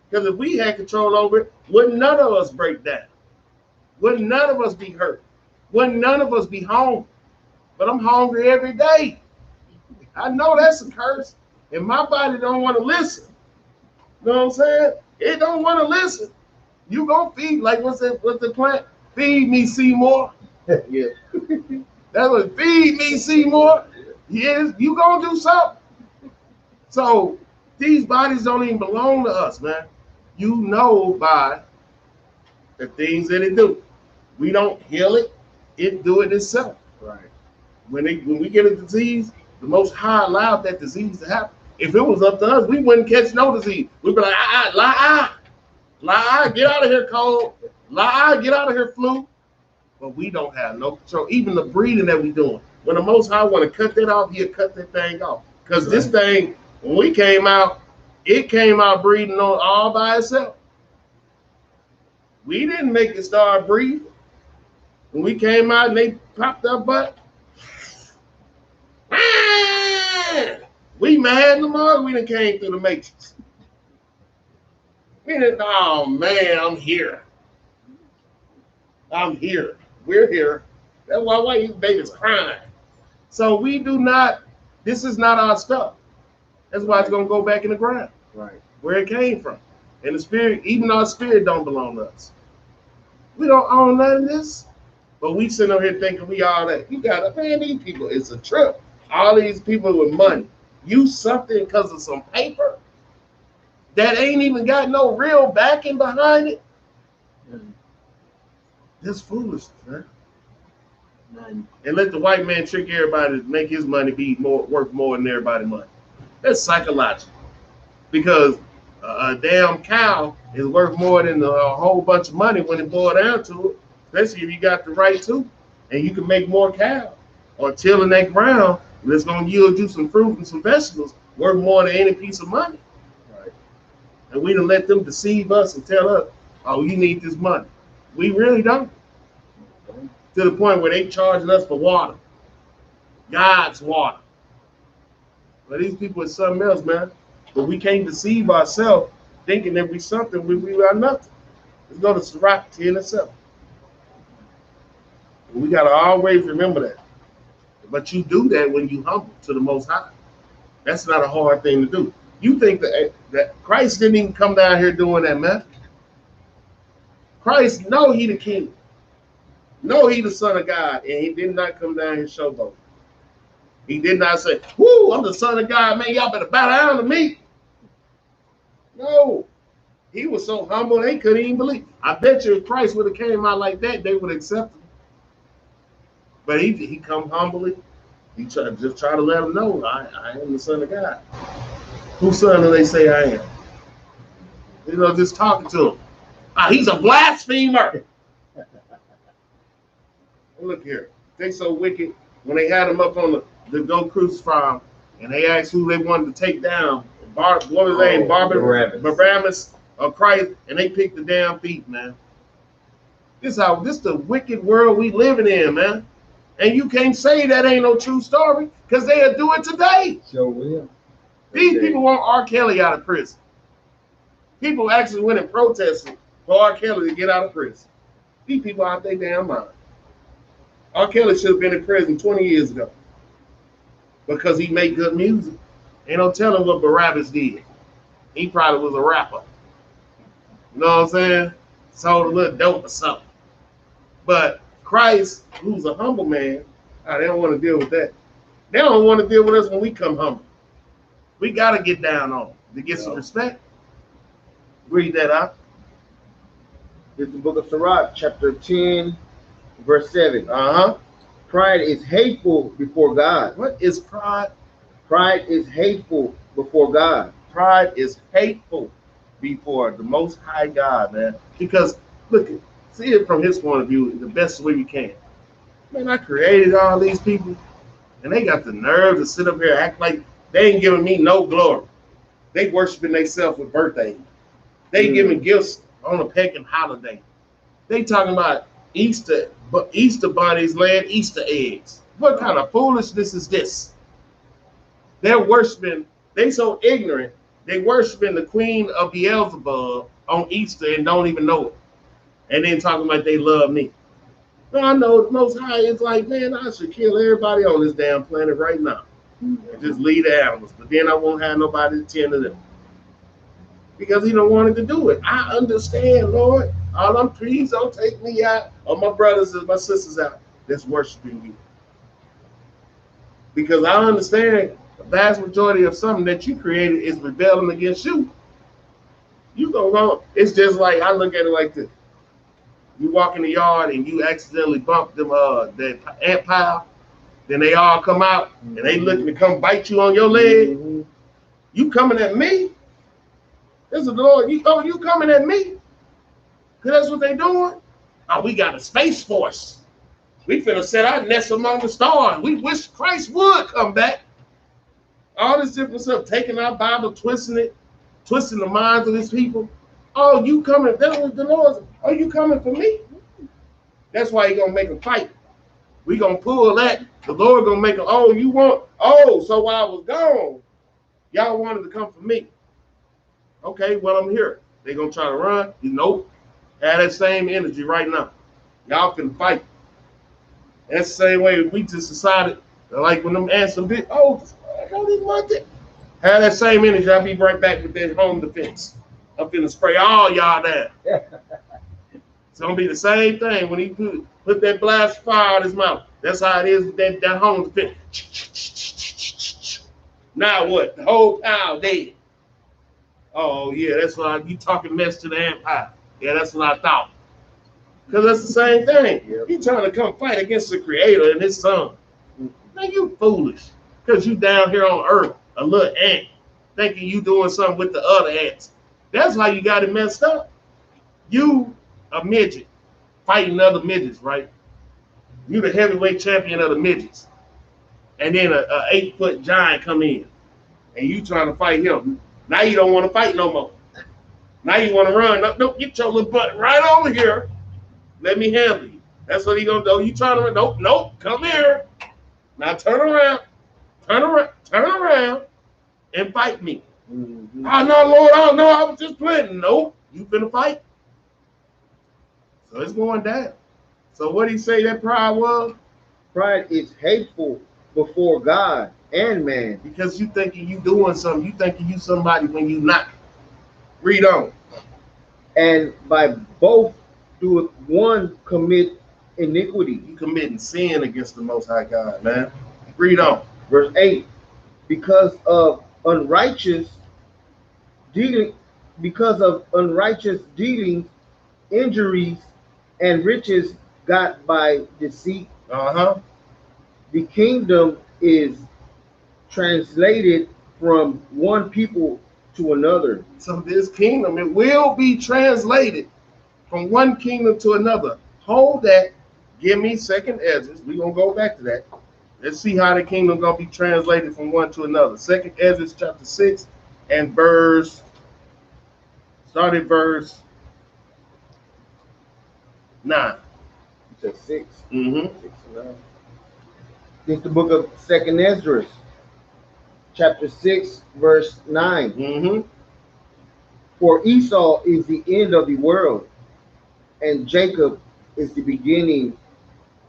Because if we had control over it, wouldn't none of us break down? Wouldn't none of us be hurt? Wouldn't none of us be hungry? But I'm hungry every day. I know that's a curse. And my body don't want to listen. You know what I'm saying? It don't want to listen. You gonna feed, like what's the plant? Feed me, Seymour. Yeah. That's what, feed me, Seymour. Yes, you gonna do something. So these bodies don't even belong to us, man. You know by the things that it do. We don't heal it, it do it itself. Right. When we get a disease, the Most High allowed that disease to happen. If it was up to us, we wouldn't catch no disease. We'd be like, get out of here, cold. Get out of here, flu. But we don't have no control. Even the breathing that we doing. When the Most High want to cut that off, he'll cut that thing off. Because this thing, when we came out, it came out breathing on all by itself. We didn't make it start breathing. When we came out and they popped our butt, we mad no more. We done came through the matrix. We didn't, oh man, I'm here. I'm here. We're here. That's why you babies crying. So we do not, this is not our stuff. That's why it's going to go back in the ground. Right. Where it came from. And the spirit, even our spirit don't belong to us. We don't own none of this. But we sitting over here thinking we all that. You got to, man, these people, it's a trip. All these people with money. Use something because of some paper that ain't even got no real backing behind it. That's foolishness, man. And let the white man trick everybody to make his money be worth more than everybody's money. That's psychological. Because a damn cow is worth more than a whole bunch of money when it boils down to it, especially if you got the right to, and you can make more cow or tilling that ground that's going to yield you some fruit and some vegetables worth more than any piece of money. Right. And we done let them deceive us and tell us, oh, you need this money. We really don't. To the point where they charging us for water. God's water. But these people are something else, man. But we can't deceive ourselves thinking that we something when we are nothing. Let's go to Sirach 10:7. We got to always remember that. But you do that when you humble to the Most High. That's not a hard thing to do. You think that Christ didn't even come down here doing that, man. Christ know he the king. Know he the son of God. And he did not come down here showboat. He did not say, whoo, I'm the son of God, man. Y'all better bow down to me. No. He was so humble, they couldn't even believe. I bet you if Christ would have came out like that, they would accept him. But he come humbly. He try to let them know, I am the son of God. Whose son do they say I am? You know, just talking to him. He's a blasphemer. Look here. They so wicked. When they had him up on the go crucify him, and they asked who they wanted to take down, what was his name? Barabbas or Christ, and they picked the damn thief, man. This the wicked world we living in, man. And you can't say that ain't no true story, because they'll do it today. Sure will. These people want R. Kelly out of prison. People actually went and protested for R. Kelly to get out of prison. These people out their damn mind. R. Kelly should have been in prison 20 years ago because he made good music. Ain't no telling what Barabbas did. He probably was a rapper. You know what I'm saying? Sold a little dope or something. But Christ, who's a humble man, they don't want to deal with that. They don't want to deal with us when we come humble. We got to get down on them to get some respect. Read that out. It's the book of Sirach, chapter 10, verse 7. Uh-huh. Pride is hateful before God. What is pride? Pride is hateful before God. Pride is hateful before the Most High God, man. Because, look, see it from his point of view the best way you can. Man, I created all these people, and they got the nerve to sit up here and act like they ain't giving me no glory. They worshiping themselves with birthdays. They giving gifts on a pagan holiday. They talking about Easter bunnies laying Easter eggs. What kind of foolishness is this? They're worshiping, they so ignorant, they worshiping the queen of Beelzebub on Easter and don't even know it. And then talking about they love me. Well, I know the Most High is like, man, I should kill everybody on this damn planet right now. And just leave the animals. But then I won't have nobody to tend to them. Because he don't want to do it. I understand, Lord. All them trees don't take me out, or my brothers and my sisters out that's worshiping you. Because I understand the vast majority of something that you created is rebelling against you. You don't know. It's just like, I look at it like this. You walk in the yard and you accidentally bump them that ant pile, then they all come out and they looking to come bite you on your leg. You coming at me? This is the Lord. You coming at me? Because that's what they doing. Oh, we got a space force. We finna set our nest among the stars. We wish Christ would come back. All this different stuff, taking our Bible, twisting it, twisting the minds of these people. Oh, you coming? That was the Lord. Oh, you coming for me? That's why he gonna make them fight. We gonna pull that. The Lord gonna make them. Oh, you want? Oh, so while I was gone, y'all wanted to come for me. Okay, well, I'm here. They gonna try to run? Nope. Have that same energy right now. Y'all can fight. That's the same way we just decided, like when them ants some big, oh, I don't even want it. Have that same energy. I'll be right back with that home defense. I'm finna spray all y'all down. It's gonna be the same thing when he put that blast fire out his mouth. That's how it is with that home defense. Now what? The whole pile dead. Oh yeah, that's what you talking mess to the empire. Yeah, that's what I thought. Because that's the same thing. Yep. He trying to come fight against the Creator and his son. Now you foolish. Because you down here on earth, a little ant, thinking you doing something with the other ants. That's how you got it messed up. You, a midget, fighting other midgets, right? You the heavyweight champion of the midgets. And then a 8-foot giant come in. And you trying to fight him. Now you don't want to fight no more. Now you want to run. No, get your little butt right over here. Let me handle you. That's what he gonna do. You trying to run? Nope, come here. Now turn around, and fight me. Mm-hmm. Oh no, Lord, oh no, I was just playing. Nope, you finna fight. So it's going down. So what did he say that pride was? Pride is hateful before God and man. Because you thinking you doing something, you thinking you somebody when you not. Read on. And by both do one commit iniquity. You committing sin against the Most High God, man. Read on. Verse 8. Because of unrighteous dealings, injuries, and riches got by deceit. The kingdom is translated from one people to another. So this kingdom, it will be translated from one kingdom to another. Hold that. Give me 2nd Ezra. We're going to go back to that. Let's see how the kingdom going to be translated from one to another. 2nd Ezra chapter 6 and start at verse 9. You said 6. Mm-hmm. 6 and 9. This is the book of 2nd Esdras, chapter 6, verse 9. Mm-hmm. For Esau is the end of the world, and Jacob is the beginning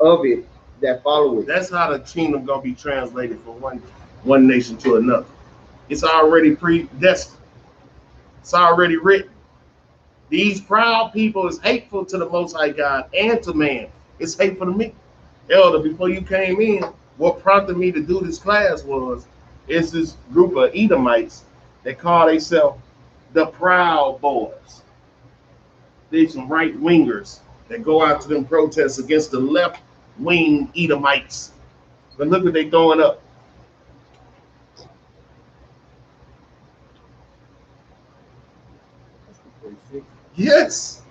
of it that followeth. That's how the kingdom gonna be translated from one nation to another. It's already predestined. It's already written. These proud people is hateful to the Most High God and to man. It's hateful to me. Elder, before you came in, what prompted me to do this class is this group of Edomites that call themselves the Proud Boys. They're some right wingers that go out to them protests against the left wing Edomites. But look what they throwing up. Yes.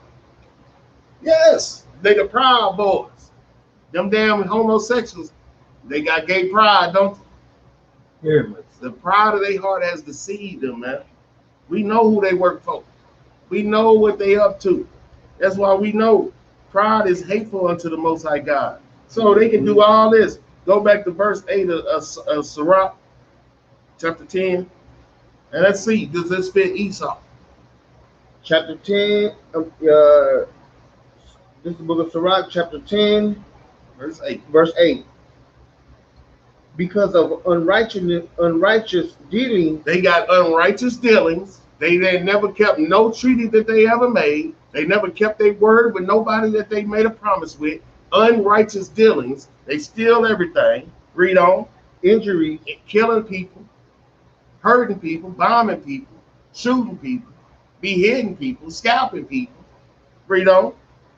Yes. They the Proud Boys. Them damn homosexuals, they got gay pride, don't they? Very much. The pride of their heart has deceived them, man. We know who they work for. We know what they up to. That's why we know pride is hateful unto the Most High God. So they can do all this. Go back to verse 8 of Sirach, chapter 10. And let's see, does this fit Esau? Chapter 10, this is the book of Sirach, chapter 10, Verse 8. verse 8. Because of unrighteous dealing, They got unrighteous dealings. They never kept no treaty that they ever made. They never kept their word with nobody that they made a promise with. Unrighteous dealings. They steal everything. Read on. injury, Killing people, hurting people, bombing people, shooting people, beheading people, scalping people. Read on.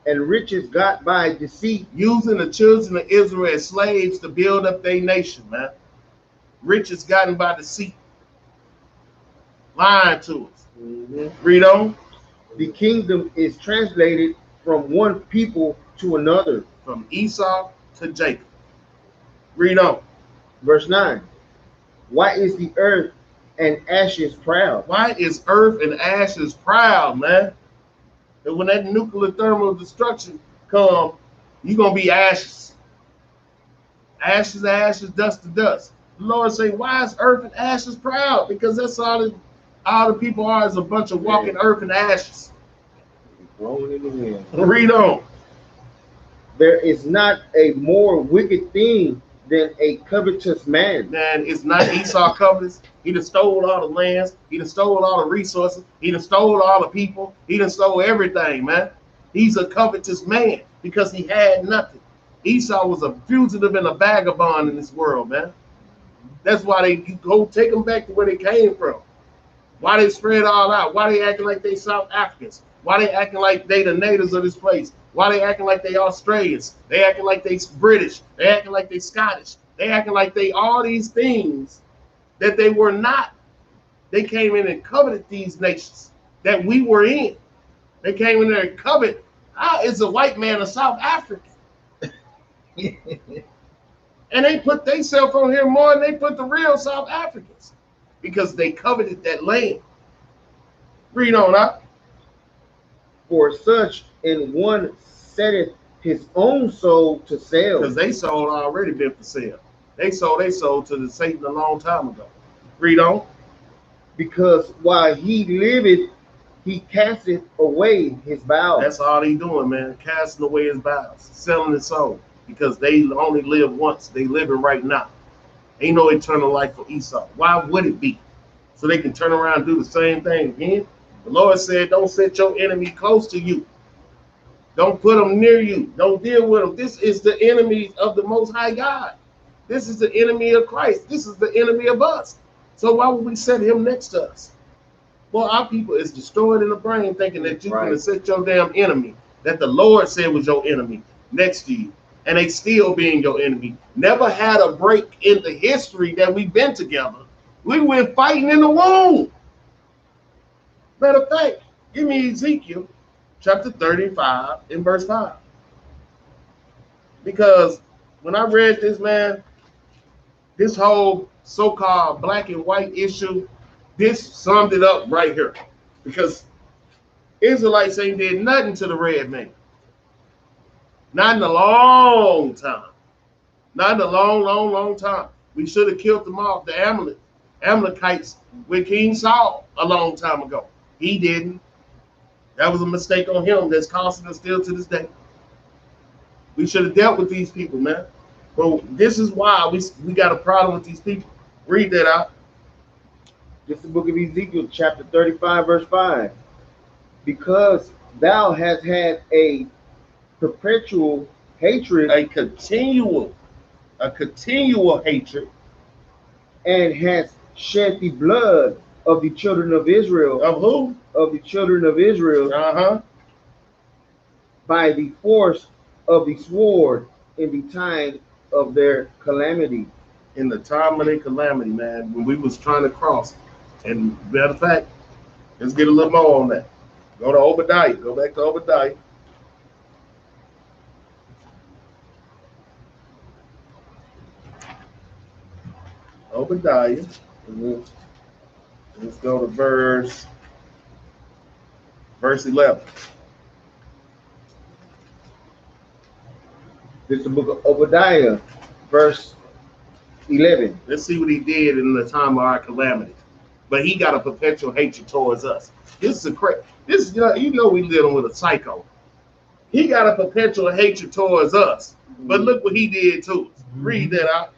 and riches got by deceit, Using the children of Israel as slaves to build up their nation, man. Riches gotten by deceit. Lying to us. Read on. the kingdom is translated from one people to another. From Esau to Jacob. Read on. Verse 9. Why is the earth and ashes proud? Why is earth and ashes proud, man? And when that nuclear thermal destruction come, you're going to be ashes. Ashes to ashes, dust to dust. The Lord say, why is earth and ashes proud? Because that's all the people are is a bunch of walking earth and ashes. Blown in the wind. Read on. There is not a more wicked thing than a covetous man. Man, it's not Esau covetous. He done stole all the lands. He done stole all the resources. He done stole all the people. He done stole everything, man. He's a covetous man because he had nothing. Esau was a fugitive and a vagabond in this world, man. That's why you go take them back to where they came from. Why they spread all out? Why they acting like they South Africans? Why they acting like they the natives of this place? Why they acting like they Australians? They acting like they British. They acting like they Scottish. They acting like they all these things that they were not. They came in and coveted these nations that we were in. They came in there and coveted. How is a white man a South African? And they put themselves on here more than they put the real South Africans because they coveted that land. Read on up. For such in one setteth his own soul to sale. Because they soul already been for sale. They sold their soul to the Satan a long time ago. Read on. Because while he liveth, he casteth away his vows. That's all they doing, man. Casting away his vows. Selling his soul. Because they only live once. They living right now. Ain't no eternal life for Esau. Why would it be? So they can turn around and do the same thing again? The Lord said, don't set your enemy close to you. Don't put them near you. Don't deal with them. This is the enemy of the Most High God. This is the enemy of Christ. This is the enemy of us. So why would we set him next to us? Well, our people is destroyed in the brain thinking that you're going to set your damn enemy that the Lord said was your enemy next to you. And they still being your enemy. Never had a break in the history that we've been together. We went fighting in the womb. Matter of fact, give me Ezekiel chapter 35 and verse 5. Because when I read this, man, this whole so-called black and white issue, this summed it up right here. Because Israelites ain't did nothing to the red man. Not in a long time. Not in a long time. We should have killed them off, the Amalekites, with King Saul a long time ago. He didn't. That was a mistake on him that's costing us still to this day. We should have dealt with these people, man. But this is why we got a problem with these people. Read that out. This is the book of Ezekiel, chapter 35, verse 5. Because thou hast had a perpetual hatred, A continual hatred, and hast shed the blood of the children of Israel. of who? Of the children of Israel, by the force of the sword in the time of their calamity. In the time of their calamity, man, when we was trying to cross. And matter of fact, let's get a little more on that. Go to Obadiah. Go back to Obadiah. Obadiah. Let's go to verse 11. This is the book of Obadiah, verse 11. Let's see what he did in the time of our calamity. But he got a perpetual hatred towards us. This is you know we dealing with a psycho. He got a perpetual hatred towards us. But look what he did to us. Read that out.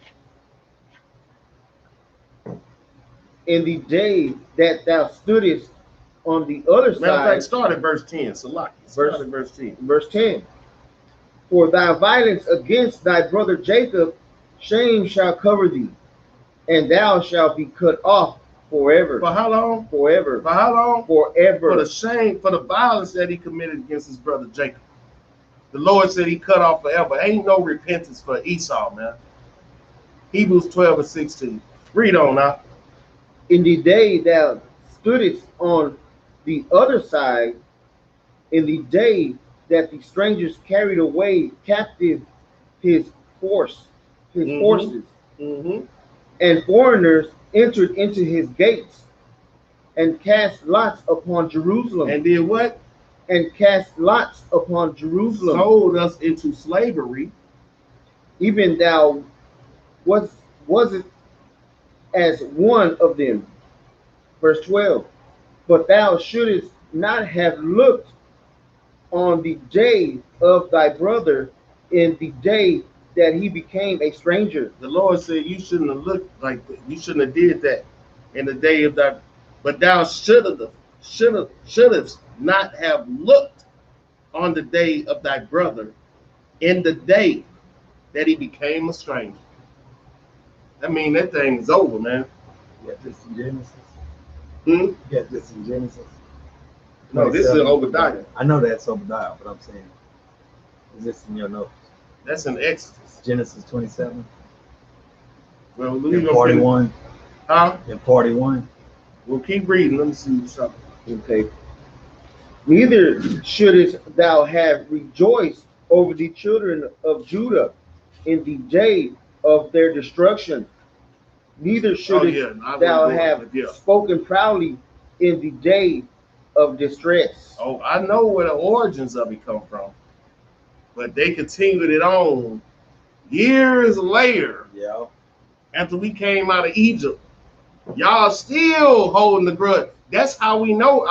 In the day that thou stoodest on the other Matter of fact, side. start at verse 10. Salaki. Start at verse 10. Verse 10. For thy violence against thy brother Jacob, shame shall cover thee, and thou shalt be cut off forever. For how long? Forever. For how long? Forever. For the shame, for the violence that he committed against his brother Jacob. The Lord said he cut off forever. Ain't no repentance for Esau, man. Hebrews 12 and 16. Read on now. In the day thou stoodest on the other side, in the day that the strangers carried away captive his forces, and foreigners entered into his gates, and cast lots upon Jerusalem. And did what? And cast lots upon Jerusalem. Sold us into slavery. Even thou was it as one of them. Verse 12. But thou shouldest not have looked on the day of thy brother, in the day that he became a stranger. The Lord said you shouldn't have looked like that. You shouldn't have did that in the day of that. But thou shouldest not have looked on the day of thy brother, in the day that he became a stranger. I mean, that thing is over, man. You got this in Genesis? You got this in Genesis? No, this is Obadiah. I know that's Obadiah, but I'm saying, is this in your notes? That's in Exodus. Genesis 27. Well, In 41. Huh? In 41. Well, keep reading. Let me see what's up. Okay. Neither shouldest thou have rejoiced over the children of Judah in the day of their destruction. Neither shouldest thou have spoken proudly in the day of distress. Oh, I know where the origins of it come from. But they continued it on years later. Yeah. After we came out of Egypt. Y'all still holding the grudge. That's how we know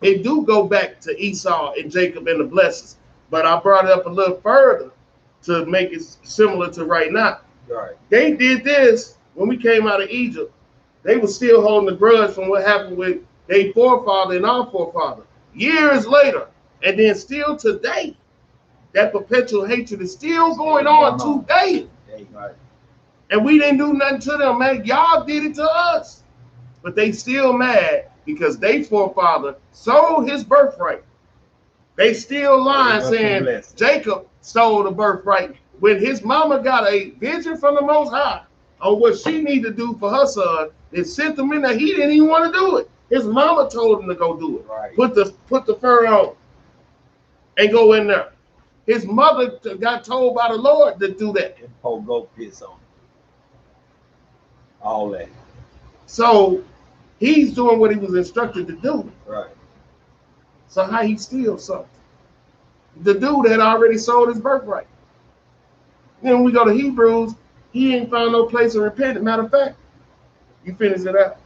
it do go back to Esau and Jacob and the blessings. But I brought it up a little further to make it similar to right now. Right. They did this when we came out of Egypt. They were still holding the grudge from what happened with their forefather and our forefather. Years later. And then still today, that perpetual hatred is still going on today. Right. And we didn't do nothing to them, man. Y'all did it to us. But they still mad because their forefather sold his birthright. They still lying saying Jacob stole the birthright when his mama got a vision from the Most High on what she needed to do for her son. It sent him in there. He didn't even want to do it. His mama told him to go do it. Right. Put the fur on and go in there. His mother got told by the Lord to do that. And pour goat piss on. All that. So he's doing what he was instructed to do. Right. So how he steal something? The dude had already sold his birthright. Then when we go to Hebrews, he ain't found no place of repentance. Matter of fact, you finish it out.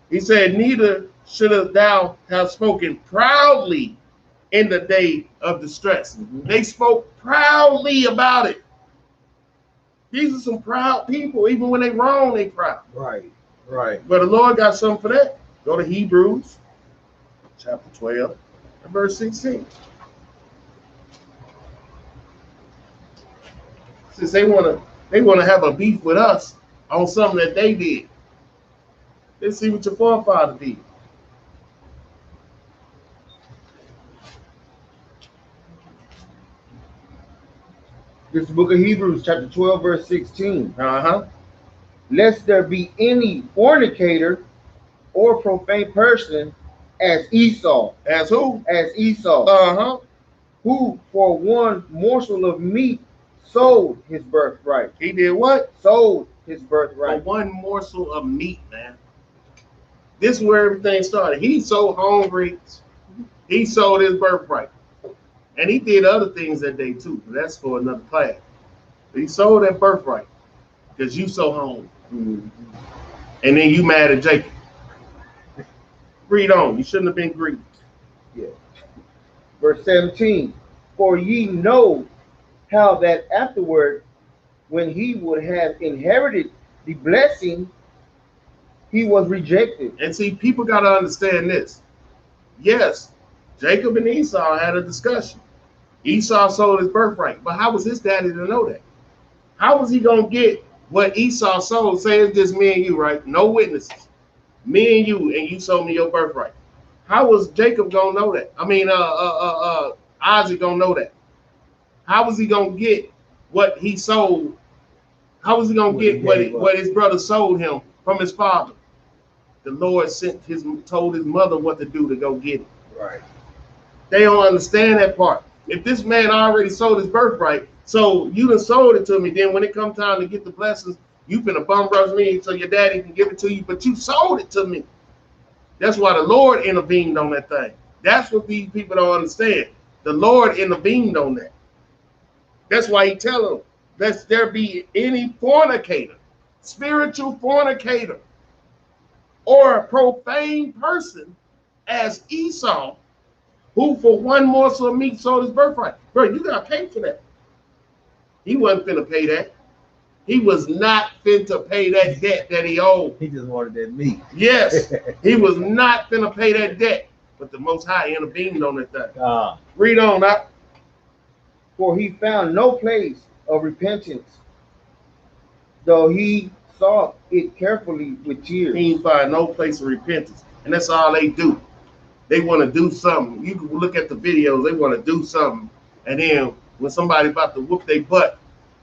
He said, neither should thou have spoken proudly in the day of distress. They spoke proudly about it. These are some proud people. Even when they wrong, they proud. Right, right. But the Lord got something for that. Go to Hebrews chapter 12 and verse 16. Since they want to have a beef with us on something that they did. Let's see what your forefather did. This is the book of Hebrews, chapter 12, verse 16. Lest there be any fornicator or profane person as Esau. As who? As Esau. Who for one morsel of meat sold his birthright. He did what? Sold his birthright. For one morsel of meat, man. This is where everything started. He's so hungry. He sold his birthright. And he did other things that day too. But that's for another class. But he sold that birthright because you so hungry. And then you mad at Jacob. Read on. You shouldn't have been greedy. Yeah. Verse 17. For ye know how that afterward, when he would have inherited the blessing, he was rejected. And see, people got to understand this. Yes, Jacob and Esau had a discussion. Esau sold his birthright. But how was his daddy to know that? How was he going to get what Esau sold? Say it's just me and you, right? No witnesses. Me and you sold me your birthright. How was Jacob going to know that? I mean, Isaac going to know that? How was he going to get what he sold? How was he going to get what his brother sold him from his father? The Lord told his mother what to do to go get it. Right. They don't understand that part. If this man already sold his birthright, so you done sold it to me, then when it comes time to get the blessings, you finna bum rush me so your daddy can give it to you, but you sold it to me. That's why the Lord intervened on that thing. That's what these people don't understand. The Lord intervened on that. That's why he tell them, lest there be any fornicator, spiritual fornicator, or a profane person as Esau, who for one morsel of meat sold his birthright. Bro, you got to pay for that. He wasn't finna pay that. He was not finna pay that debt that he owed. He just wanted that meat. Yes, he was not finna pay that debt. But the Most High intervened on that thing. Read on that. For he found no place of repentance, though he sought it carefully with tears. He ain't find no place of repentance. And that's all they do. They want to do something. You can look at the videos. They want to do something. And then when somebody about to whoop their butt,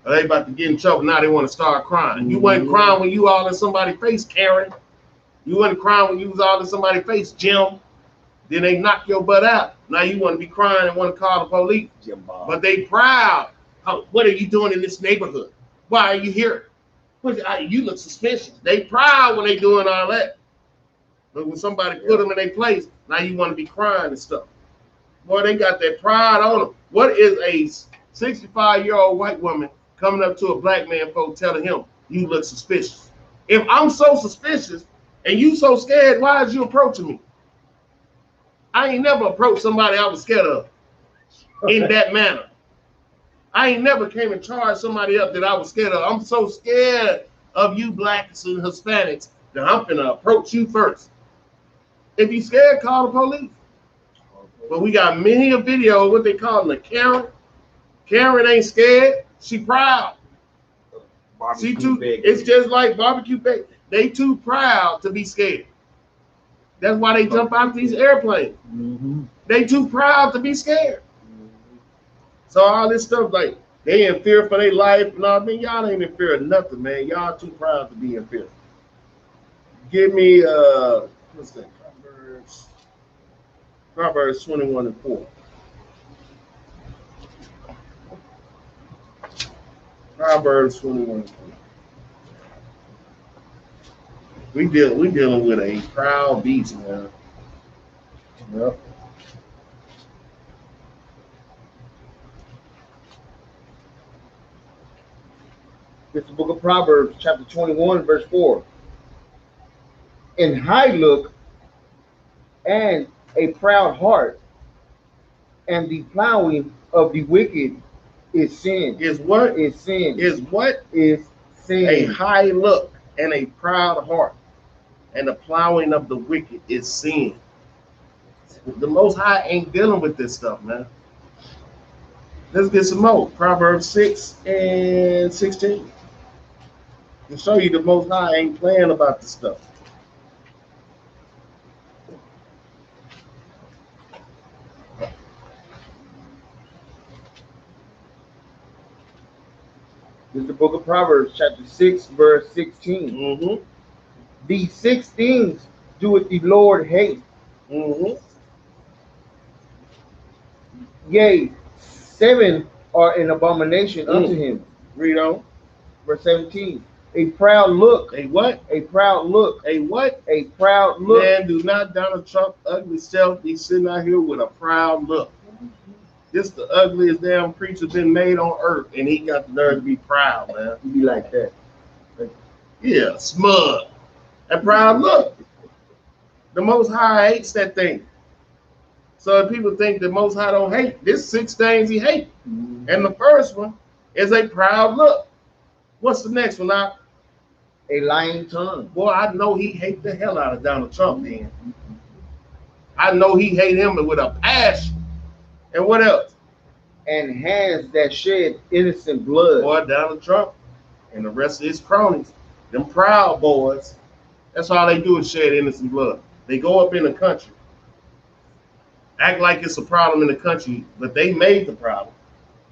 or they about to get in trouble, now they want to start crying. You wasn't crying when you all in somebody's face, Karen. You wasn't crying when you was all in somebody's face, Jim. Then they knock your butt out. Now you want to be crying and want to call the police. But they proud. Oh, what are you doing in this neighborhood? Why are you here? You look suspicious. They proud when they doing all that. But when somebody put them in their place, now you want to be crying and stuff. Boy, they got that pride on them. What is a 65-year-old white woman coming up to a black man folk telling him, you look suspicious? If I'm so suspicious and you so scared, why is you approaching me? I ain't never approached somebody I was scared of in that manner. I ain't never came and charged somebody up that I was scared of. I'm so scared of you blacks and Hispanics that I'm finna approach you first. If you scared, call the police. But we got many a video of what they call the Karen. Karen ain't scared. She proud. She too. It's just like barbecue bacon. They too proud to be scared. That's why they jump out these airplanes. They too proud to be scared. So all this stuff, like they in fear for their life. No, I mean y'all ain't in fear of nothing, man. Y'all too proud to be in fear. Give me what's that? Proverbs 21:4. Proverbs 21:4. We dealing with a proud beast, man. Yep. This is the book of Proverbs, chapter 21, verse 4. In high look and a proud heart, and the plowing of the wicked is sin. Is what? Is sin. Is what? Is sin. A high look and a proud heart, and the plowing of the wicked is sin. The Most High ain't dealing with this stuff, man. Let's get some more. Proverbs 6 and 16. To show you the Most High ain't playing about this stuff. This is the book of Proverbs, chapter 6, verse 16. These 6 things doeth the Lord hate. Yea, 7 are an abomination unto him. Read on. Verse 17. A proud look. A what? A proud look. A what? A proud look. Man, do not Donald Trump ugly self be sitting out here with a proud look. This the ugliest damn creature been made on earth, and he got the nerve to be proud, man. You be like that. Yeah, smug. A proud look. The Most High hates that thing. So if people think the Most High don't hate, there's 6 things he hates. And the first one is a proud look. What's the next one now? A lying tongue. Boy, I know he hate the hell out of Donald Trump, man. I know he hate him with a passion. And what else? And hands that shed innocent blood. Boy, Donald Trump and the rest of his cronies, them proud boys, that's all they do is shed innocent blood. They go up in the country, act like it's a problem in the country, but they made the problem.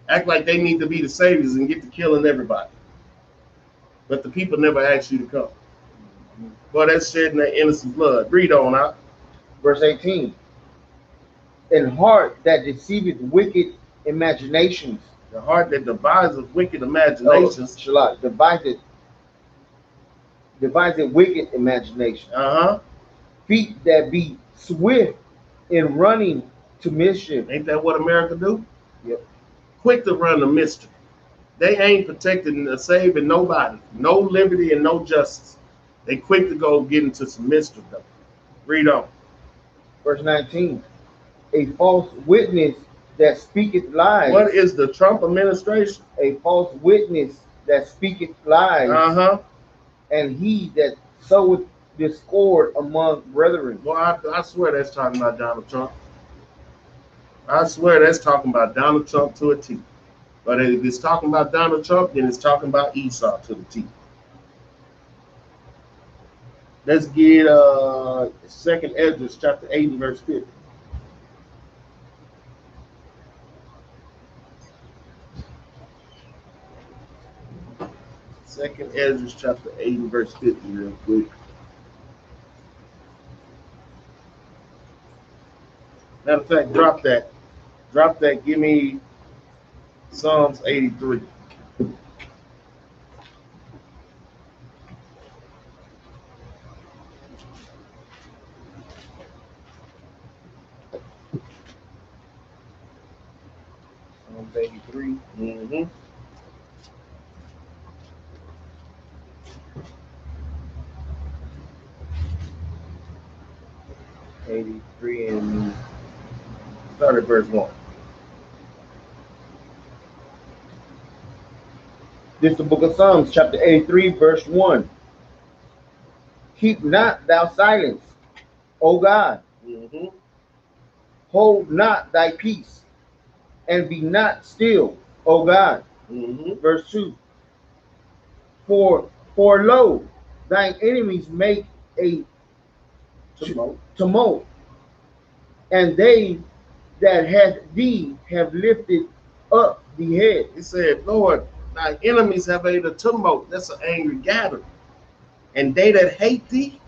Act like they need to be the saviors and get to killing everybody. But the people never asked you to come. Boy, that's shedding that innocent blood. Read on out. Verse 18. And heart that deceiveth wicked imaginations. The heart that devises wicked imaginations. Deviseth wicked imagination. Feet that be swift in running to mischief. Ain't that what America do? Yep. Quick to run to mischief. They ain't protecting or saving nobody. No liberty and no justice. They quick to go get into some mischief though. Read on. Verse 19. A false witness that speaketh lies. What is the Trump administration? A false witness that speaketh lies. And he that soweth discord among brethren. Well, I swear that's talking about Donald Trump. I swear that's talking about Donald Trump to a T. But if it's talking about Donald Trump, then it's talking about Esau to the T. Let's get 2nd Ezra chapter 8 and verse 50. Second Ezra chapter 8 and verse 50 real quick. Matter of fact, drop that. Drop that. Give me Psalms 83. Psalms 83. 83 and start at verse 1. This is the book of Psalms, chapter 83, verse 1. Keep not thou silence, O God. Hold not thy peace, and be not still, O God. Verse 2. For lo, thine enemies make a tumult, and they that hath thee have lifted up the head. He said, Lord, thy enemies have made a tumult. That's an angry gathering. And they that hate thee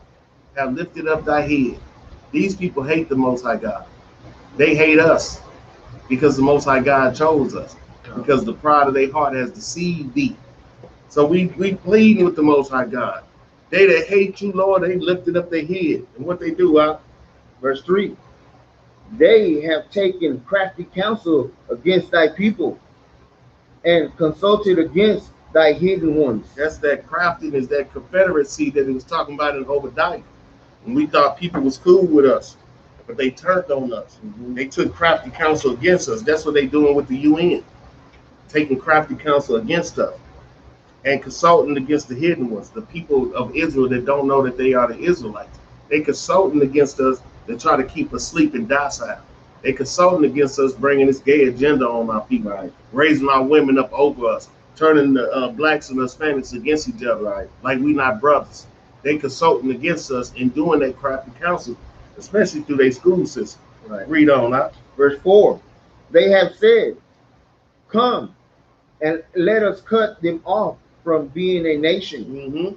have lifted up thy head. These people hate the Most High God. They hate us because the Most High God chose us. Because the pride of their heart has deceived thee. So we pleading with the Most High God. They that hate you, Lord, they lifted up their head. And what they do, verse 3. They have taken crafty counsel against thy people, and consulted against thy hidden ones. That's that craftiness, that confederacy that he was talking about in Obadiah. And we thought people was cool with us, but they turned on us. They took crafty counsel against us. That's what they doing with the UN, taking crafty counsel against us and consulting against the hidden ones, the people of Israel that don't know that they are the Israelites. They consulting against us to try to keep us asleep and docile. They consulting against us, bringing this gay agenda on our people, Right. raising our women up over us, turning the blacks and Hispanics against each other, Right. like we not brothers. They consulting against us and doing that crafty counsel, especially through their school system. Right. Read on, huh? Verse 4. They have said, come and let us cut them off from being a nation, Mm-hmm.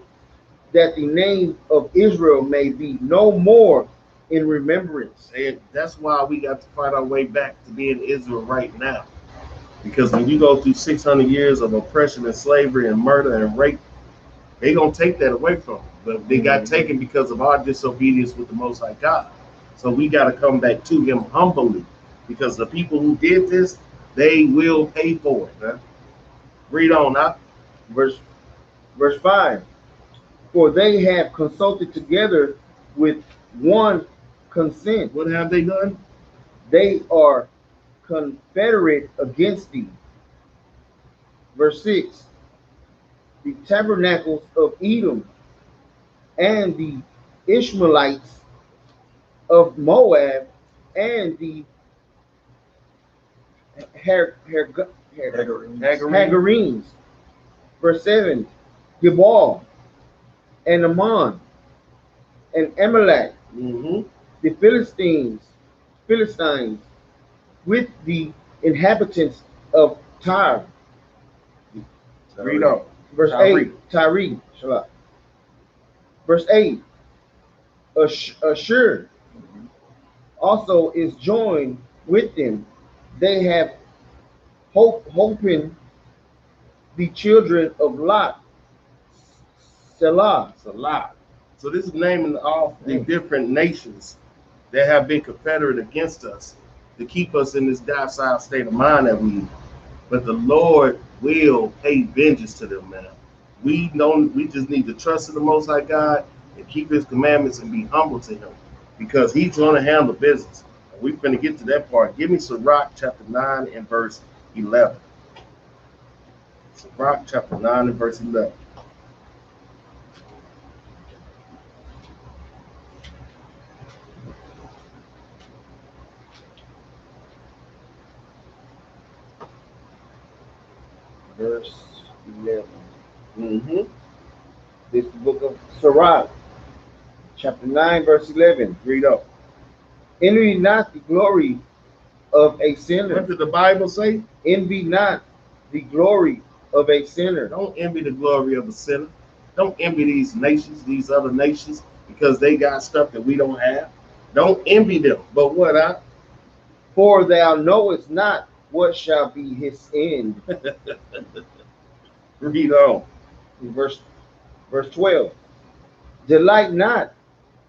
that the name of Israel may be no more in remembrance. And that's why we got to fight our way back to being Israel right now. Because when you go through 600 years of oppression and slavery and murder and rape, they gonna take that away from them. But they got taken because of our disobedience with the Most High God. So we got to come back to Him humbly, because the people who did this, they will pay for it, man. Read on, huh? Verse 5. For they have consulted together with one consent. What have they done? They are confederate against thee. Verse 6. The tabernacles of Edom and the Ishmaelites of Moab and the Hagarenes. Verse 7. Gebal and Ammon and Amalek, Mm-hmm. the Philistines, with the inhabitants of Tyre. Read on. Verse 8. Tyre. Verse 8. Ashur also is joined with them. They have hoping the children of Lot. Selah. Salah. So this is naming off the different nations that have been confederate against us to keep us in this docile state of mind that we in. But the Lord will pay vengeance to them, man. We just need to trust in the Most High God and keep His commandments and be humble to Him, because He's going to handle business. We're going to get to that part. Give me Sirach chapter 9 and verse 11. Sirach chapter 9 and verse 11. Verse 11. Mm-hmm. This is the book of Sirach, chapter 9, verse 11. Read up. Envy not the glory of a sinner. What did the Bible say? Envy not the glory of a sinner. Don't envy the glory of a sinner. Don't envy these nations, these other nations, because they got stuff that we don't have. Don't envy them. But what? For thou knowest not what shall be his end. Read on. Verse 12. Delight not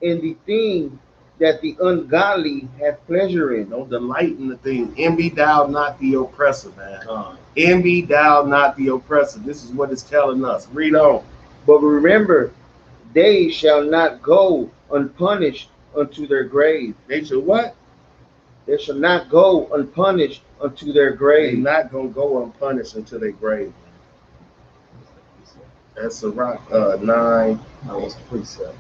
in the thing that the ungodly have pleasure in. Don't delight in the thing. Envy thou not the oppressor, man. Envy thou not the oppressor. This is what it's telling us. Read on. But remember, they shall not go unpunished unto their grave. They should what? They shall not go unpunished unto their They're grave. not going to go unpunished until they grave. That's Sirach 9. That was precept.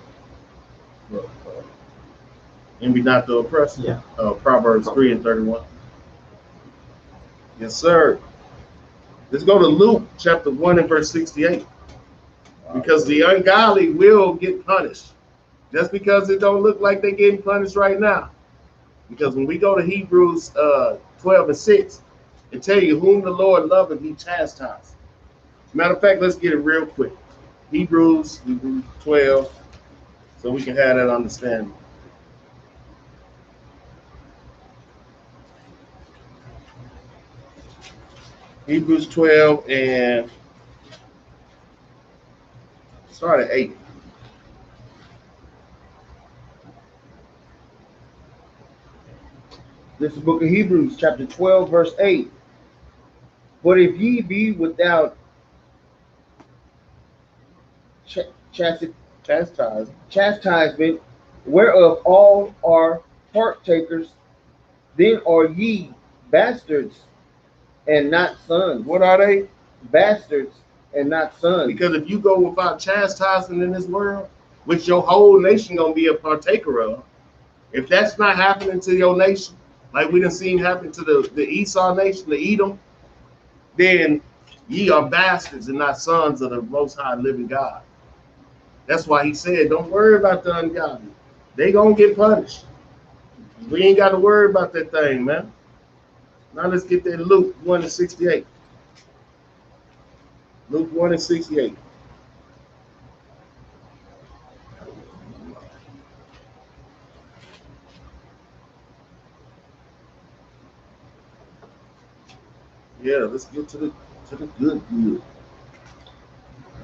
Envy not the oppressor. Yeah. Proverbs 3 and 31. Yes, sir. Let's go to Luke chapter 1 and verse 68. Because the ungodly will get punished. Just because it don't look like they're getting punished right now. Because when we go to Hebrews 12 and 6, it tell you whom the Lord loveth, He chastised. Matter of fact, let's get it real quick. Hebrews 12, so we can have that understanding. Hebrews 12 and start at 8. This is the book of Hebrews, chapter 12, verse 8. But if ye be without chastisement, whereof all are partakers, then are ye bastards and not sons. What are they? Bastards and not sons. Because if you go without chastisement in this world, which your whole nation gonna be a partaker of, if that's not happening to your nation, like we done seen happen to the Esau nation, the Edom, then ye are bastards and not sons of the Most High living God. That's why he said, don't worry about the ungodly. They gonna get punished. We ain't got to worry about that thing, man. Now let's get that Luke 1:68. Luke 1:68. Yeah, let's get to the good.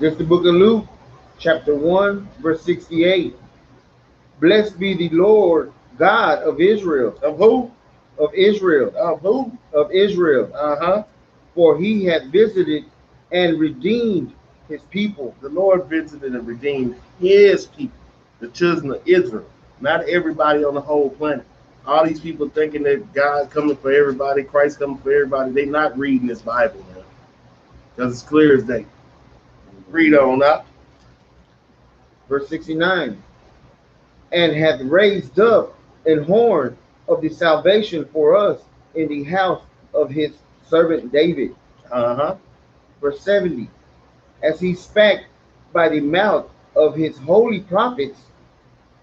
Just the book of Luke, chapter 1, verse 68. Blessed be the Lord God of Israel. Of who? Of Israel. Of who? Of Israel. Uh-huh. For he hath visited and redeemed his people. The Lord visited and redeemed his people, the children of Israel. Not everybody on the whole planet. All these people thinking that God coming for everybody, Christ coming for everybody, they not reading this Bible, man. Because it's clear as day. Read on up. Verse 69. And hath raised up an horn of the salvation for us in the house of his servant David. Uh-huh. Verse 70. As he spake by the mouth of his holy prophets,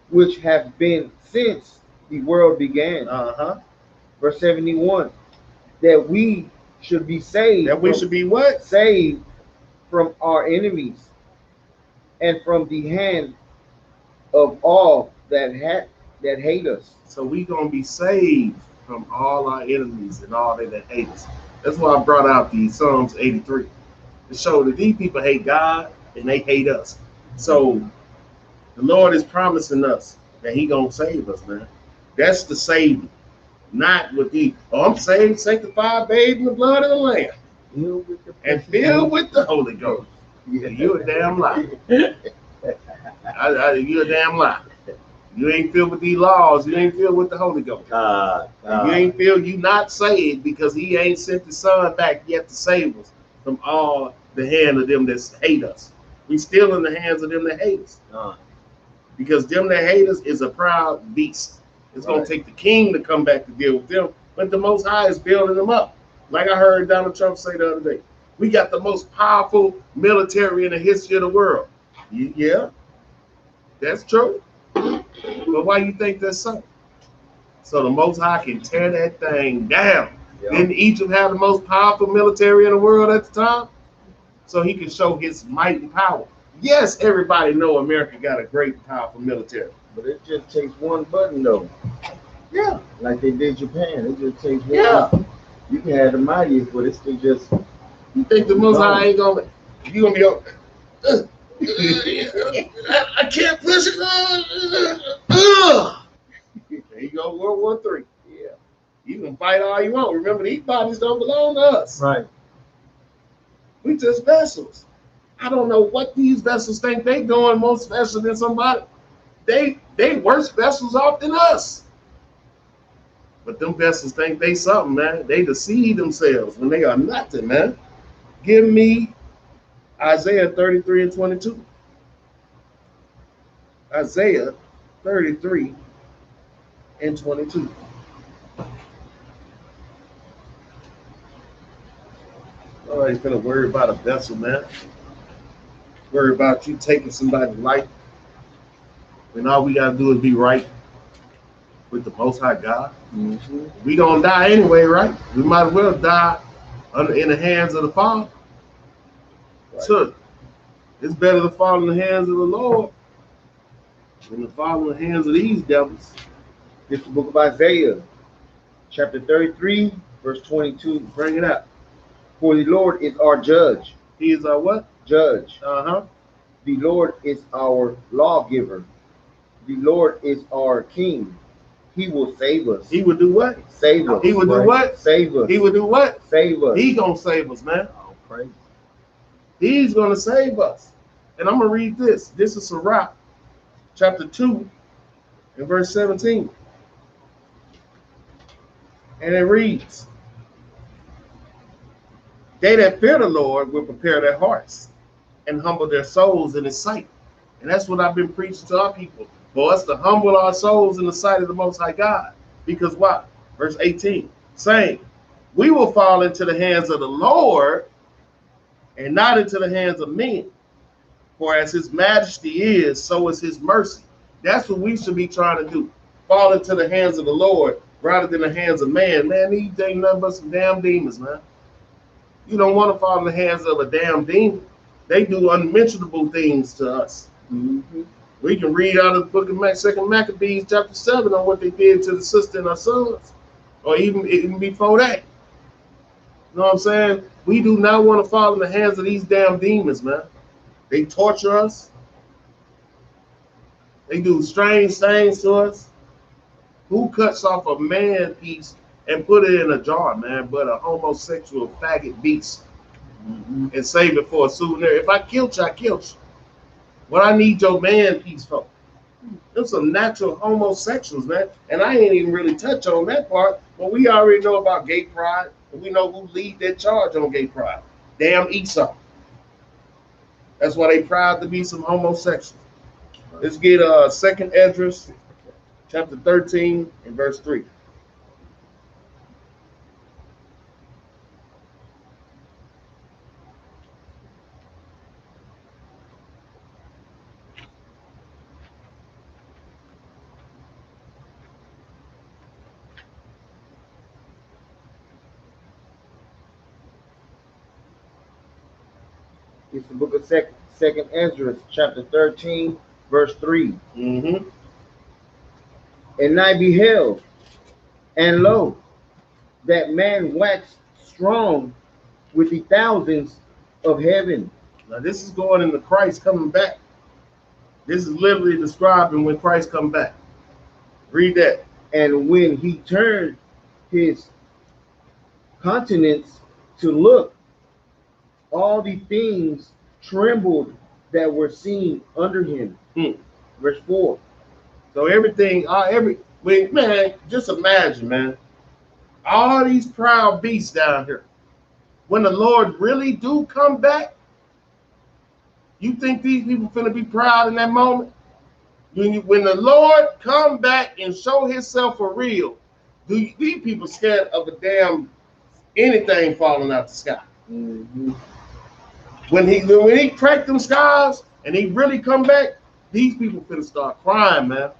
which have been since the world began. Uh-huh. Verse 71. That we should be saved. That we should be what? Saved from our enemies and from the hand of all that hate us. So we gonna be saved from all our enemies and all that hate us. That's why I brought out the Psalms 83 to show that these people hate God and they hate us. So the Lord is promising us that He gonna save us, man. That's the saving, not with the I'm saved, sanctified, bathed in the blood of the Lamb, and filled with the Holy Ghost. Yeah, you a damn lie. You a damn lie. You ain't filled with these laws. You ain't filled with the Holy Ghost. You ain't filled. You not saved because He ain't sent the Son back yet to save us from all the hand of them that hate us. We still in the hands of them that hate us. Because them that hate us is a proud beast. It's going to take the king to come back to deal with them. But the Most High is building them up. Like I heard Donald Trump say the other day. We got the most powerful military in the history of the world. Yeah, that's true. But why you think that's so? So the Most High can tear that thing down. Yep. Didn't Egypt have the most powerful military in the world at the time? So He can show His might and power. Yes, everybody know America got a great, powerful military. But it just takes one button, though. Yeah. Like they did Japan. It just takes one. Yeah. You can have the mightiest, but it's still just... You think the Most High ain't gonna... You gonna be up... I can't push it. There you go, World War III. Yeah. You can fight all you want. Remember, these bodies don't belong to us. Right. We just vessels. I don't know what these vessels think they doing more special than somebody. They worse vessels off than us. But them vessels think they something, man. They deceive themselves when they are nothing, man. Give me Isaiah 33 and 22. Isaiah 33 and 22. Oh, I ain't gonna worry about a vessel, man. Worry about you taking somebody's life. And all we gotta do is be right with the Most High God. Mm-hmm. We gonna die anyway, right? We might as well die in the hands of the Father. Right. So it's better to fall in the hands of the Lord than to fall in the hands of these devils. It's the book of Isaiah, chapter 33, verse 22. Bring it up. For the Lord is our judge. He is our what? Judge. Uh-huh. The Lord is our lawgiver. The Lord is our king. He will save us. He will do what? Save us. He will do what? Save us. He will do what? Save us. He's gonna save us, man. Oh, praise. He's gonna save us. And I'm going to read this. This is Sirach, chapter 2, and verse 17. And it reads, they that fear the Lord will prepare their hearts and humble their souls in his sight. And that's what I've been preaching to our people, for us to humble our souls in the sight of the Most High God. Because what? Verse 18, saying, we will fall into the hands of the Lord and not into the hands of men. For as his majesty is, so is his mercy. That's what we should be trying to do. Fall into the hands of the Lord rather than the hands of man. Man, these ain't nothing but some damn demons, man. You don't want to fall in the hands of a damn demon. They do unmentionable things to us. Mm-hmm. We can read out of the book of 2 Maccabees chapter 7 on what they did to the sister and her sons. Or even before that. You know what I'm saying? We do not want to fall in the hands of these damn demons, man. They torture us. They do strange things to us. Who cuts off a man piece and put it in a jar, man, but a homosexual faggot beast, and save it for a souvenir? If I killed you, I killed you. What I need your man piece for? Them some natural homosexuals, man. And I ain't even really touch on that part, but we already know about gay pride, and we know who lead that charge on gay pride. Damn Esau. That's why they proud to be some homosexuals. Let's get 2 Ezra chapter 13 and verse 3. It's the book of Second Ezra, chapter 13, verse 3. Mm-hmm. And I beheld, and lo, that man waxed strong with the thousands of heaven. Now this is going into Christ coming back. This is literally describing when Christ come back. Read that. And when he turned his countenance to look, all the things trembled that were seen under him. Verse 4. So everything, man, just imagine, man, all these proud beasts down here. When the Lord really do come back, you think these people finna be proud in that moment? When the Lord come back and show himself for real, these people scared of a damn anything falling out the sky? Mm-hmm. When he cracked them skies and he really come back, these people finna start crying, man.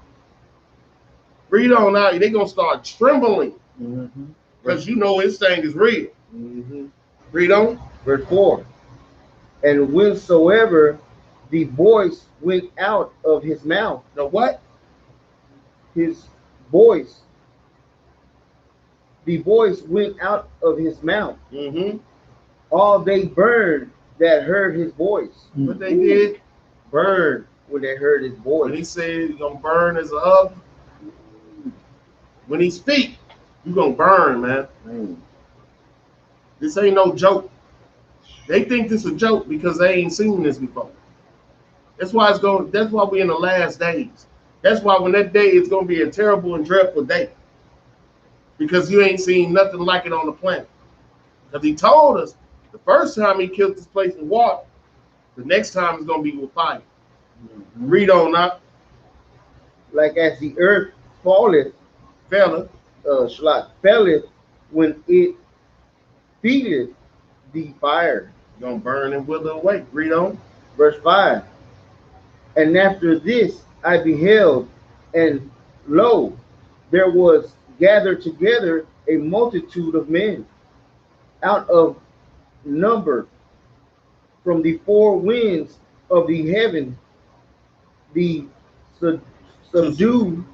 Read on out, they gonna start trembling, because you know this thing is real. Mm-hmm. Read on. Verse 4. And whensoever the voice went out of his mouth. The what? His voice. The voice went out of his mouth. Mm-hmm. All they burned that heard his voice. What they did? Burned when they heard his voice. When he said he's gonna burn as a oven, when he speak, you gonna burn, man. This ain't no joke. They think this is a joke because they ain't seen this before. That's why that's why we're in the last days. That's why when that day is gonna be a terrible and dreadful day. Because you ain't seen nothing like it on the planet. Because he told us the first time he killed this place with water, the next time it's gonna be with fire. Read on now. Like as the earth falleth, felleth when it feeleth the fire. Gonna burn and wither away. Read on. Verse 5. And after this I beheld, and lo, there was gathered together a multitude of men out of number from the four winds of the heaven, the subdued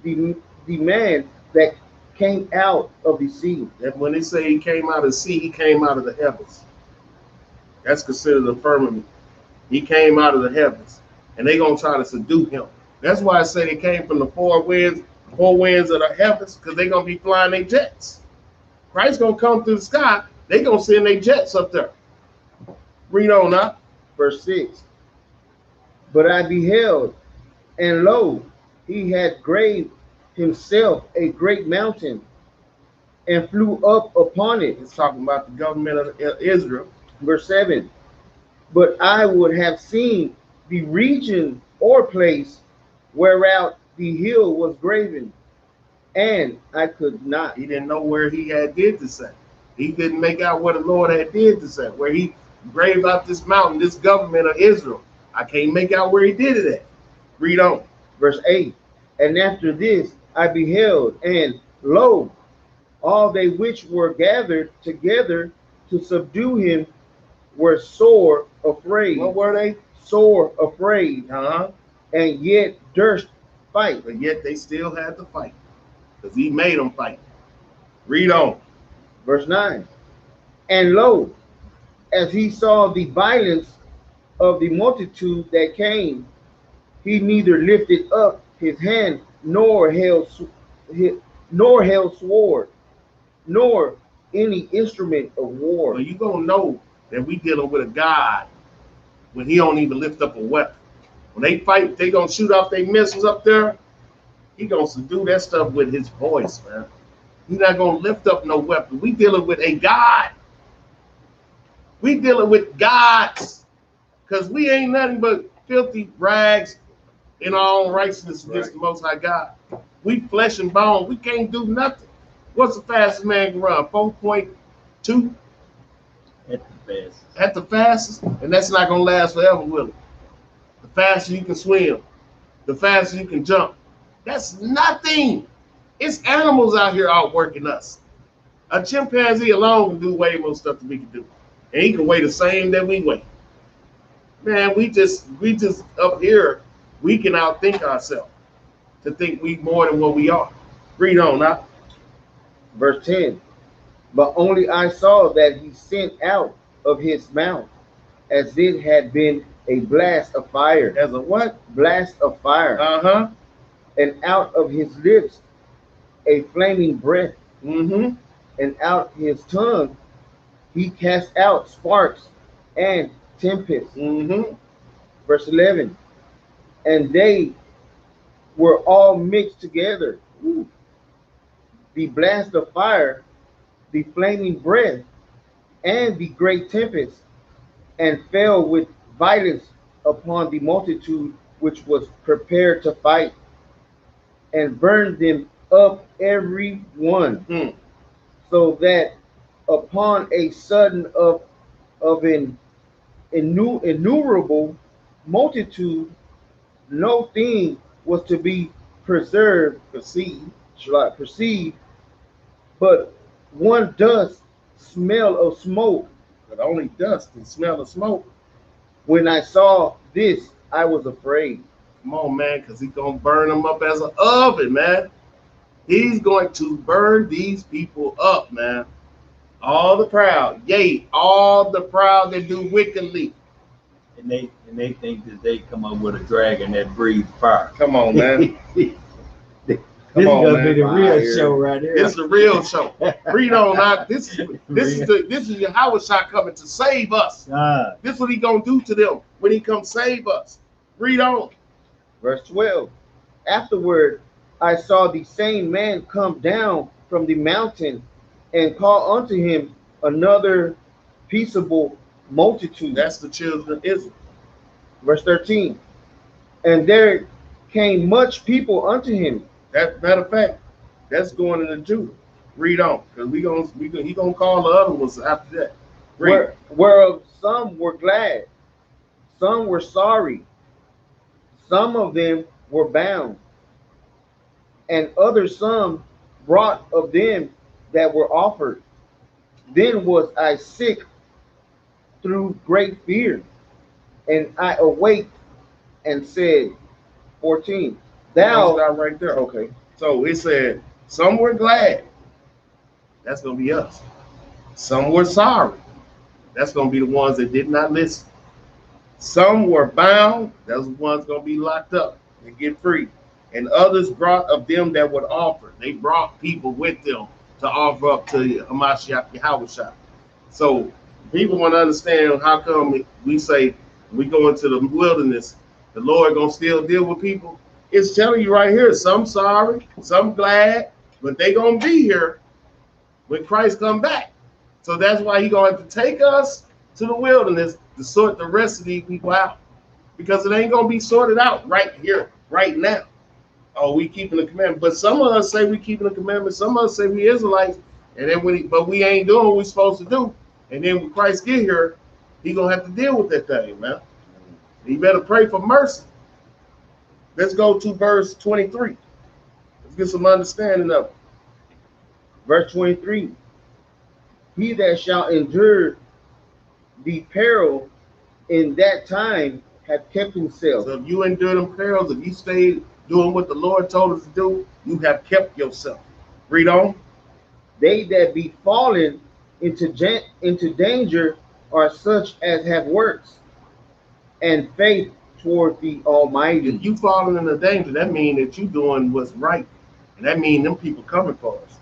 the man that came out of the sea. And when they say he came out of the sea, he came out of the heavens. That's considered a firmament. He came out of the heavens, and they gonna try to subdue him. That's why I say they came from the four winds of the heavens, because they gonna be flying their jets. Christ gonna come through the sky. They gonna send their jets up there. Read on now. Verse 6. But I beheld, and lo, he had graved himself a great mountain, and flew up upon it. It's talking about the government of Israel. Verse 7. But I would have seen the region or place whereout the hill was graven, and I could not. He didn't know where he had did to say. He didn't make out what the Lord had did to say, where he graved out this mountain, this government of Israel. I can't make out where he did it at. Read on. Verse 8. And after this I beheld, and lo, all they which were gathered together to subdue him were sore afraid. What were they? Sore afraid, Uh-huh. and yet durst fight. But yet they still had to fight, because he made them fight. Read on. Verse 9. And lo, as he saw the violence of the multitude that came, he neither lifted up his hand nor held sword, nor any instrument of war. Well, you gonna know that we dealing with a God when he don't even lift up a weapon. When they fight, they gonna shoot off their missiles up there. He gonna do that stuff with his voice, man. He's not gonna lift up no weapon. We dealing with a God. We dealing with gods, because we ain't nothing but filthy rags in our own righteousness against the Most High God. We flesh and bone. We can't do nothing. What's the fastest man can run? 4.2 At the best. at the fastest, and that's not gonna last forever, will it? The faster you can swim, the faster you can jump. That's nothing. It's animals out here outworking us. A chimpanzee alone can do way more stuff than we can do, and he can weigh the same that we weigh. Man, we just up here, we can outthink ourselves to think we more than what we are. Read on now. Verse 10. But only I saw that he sent out of his mouth as it had been a blast of fire. As a what? Blast of fire. Uh-huh. And out of his lips a flaming breath. Mm-hmm. And out his tongue he cast out sparks and tempests. Mm-hmm. Verse 11. And they were all mixed together. Ooh. The blast of fire, the flaming breath, and the great tempest, and fell with violence upon the multitude which was prepared to fight, and burned them up every one, so that upon a sudden of an innumerable multitude, no thing was to be perceived, but one dust smell of smoke. But only dust and smell of smoke. When I saw this, I was afraid. Come on, man, because he's going to burn them up as an oven, man. He's going to burn these people up, man. All the proud, yea, all the proud that do wickedly. And they think that they come up with a dragon that breathes fire. Come on, man. This is gonna man. be the real show right here. It's the real show. Read on now. This is Yahweh shot coming to save us. This is what he gonna do to them when he comes save us. Read on. Verse 12. Afterward, I saw the same man come down from the mountain and call unto him another peaceable multitude. That's the children of Israel. Verse 13. And there came much people unto him. That matter of fact, that's going into Judah. Read on, because he gonna call the other ones after that. Whereof some were glad, some were sorry, some of them were bound, and other some brought of them that were offered. Then was I sick through great fear, and I awaked and said, 14. Thou right there. Okay. So it said some were glad. That's gonna be us. Some were sorry. That's gonna be the ones that did not listen. Some were bound. Those ones gonna be locked up and get free. And others brought of them that would offer. They brought people with them to offer up to Hamashiach Yahweh. So people want to understand how come we say We go into the wilderness, the Lord gonna still deal with people. It's telling you right here, some sorry, some glad, but they gonna be here when Christ come back. So that's why he gonna have to take us to the wilderness to sort the rest of these people out, because it ain't gonna be sorted out right here, right now. Oh, we keeping the commandment, but some of us say we keeping the commandment. Some of us say we Israelites, and then but we ain't doing what we supposed to do. And then when Christ get here, he gonna have to deal with that thing, man. You better pray for mercy. Let's go to verse 23. Let's get some understanding of it. Verse 23. He that shall endure the peril in that time hath kept himself. So if you endure them perils, if you stay doing what the Lord told us to do, you have kept yourself. Read on. They that be fallen into danger are such as have works and faith toward the Almighty. If you falling into danger, that means that you doing what's right. And that means them people coming for us.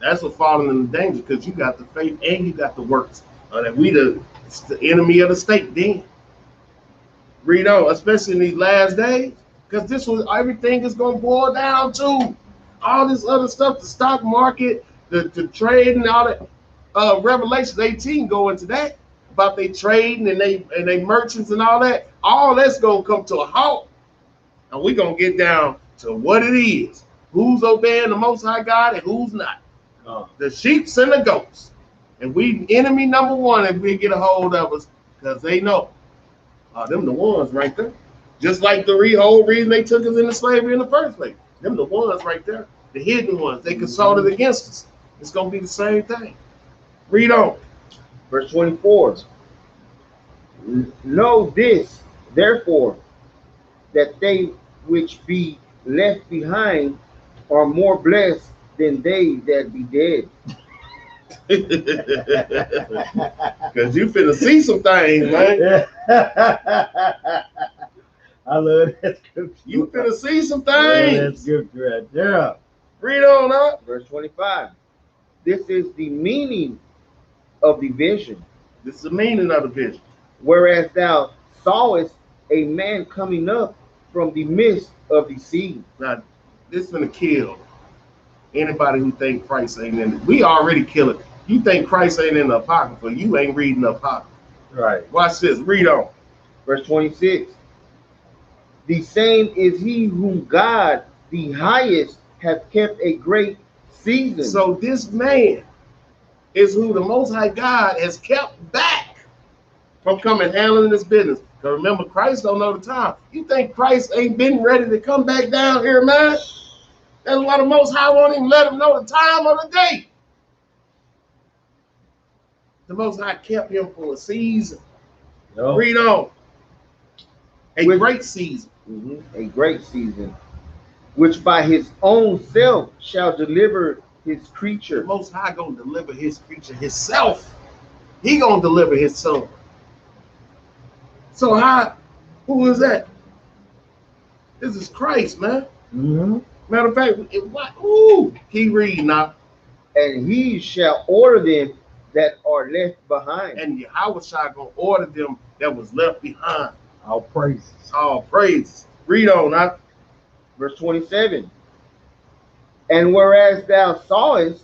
That's what falling into danger, because you got the faith and you got the works. That we the enemy of the state then. Read on, especially in these last days, because this was everything is going to boil down to all this other stuff, the stock market, the trade and all that. Revelations 18 go into that about they trading and they merchants and all that. All that's gonna come to a halt, and we're gonna get down to what it is. Who's obeying the Most High God and who's not? The sheeps and the goats. And we enemy number one if we get a hold of us, because they know. Them the ones right there. Just like the whole reason they took us into slavery in the first place. Them the ones right there. The hidden ones. They consulted against us. It's going to be the same thing. Read on. Verse 24. Know this, therefore, that they which be left behind are more blessed than they that be dead. Because you finna see some things, man. I love that scripture. You finna see some things. That scripture right there. Read on up. Verse 25. This is the meaning of the vision. This is the meaning of the vision. Whereas thou sawest a man coming up from the midst of the sea. Now, this is gonna kill anybody who think Christ ain't in it. We already kill it. You think Christ ain't in the Apocrypha, you ain't reading the Apocrypha. Right. Watch this. Read on. Verse 26. The same is he whom God the highest hath kept a great season. So this man is who the Most High God has kept back from coming handling this business. Because remember, Christ don't know the time. You think Christ ain't been ready to come back down here, man? That's why the Most High won't even let him know the time or the date. The Most High kept him for a season. No. Read on. A great season. A great season, which by his own self shall deliver his creature. The Most High gonna deliver his creature himself. He gonna deliver his son. So who is that? This is Christ, man. Matter of fact, keep reading now. And he shall order them that are left behind. And Yahweh shall gonna order them that was left behind. All praises. All praises. Read on now. Verse 27. And whereas thou sawest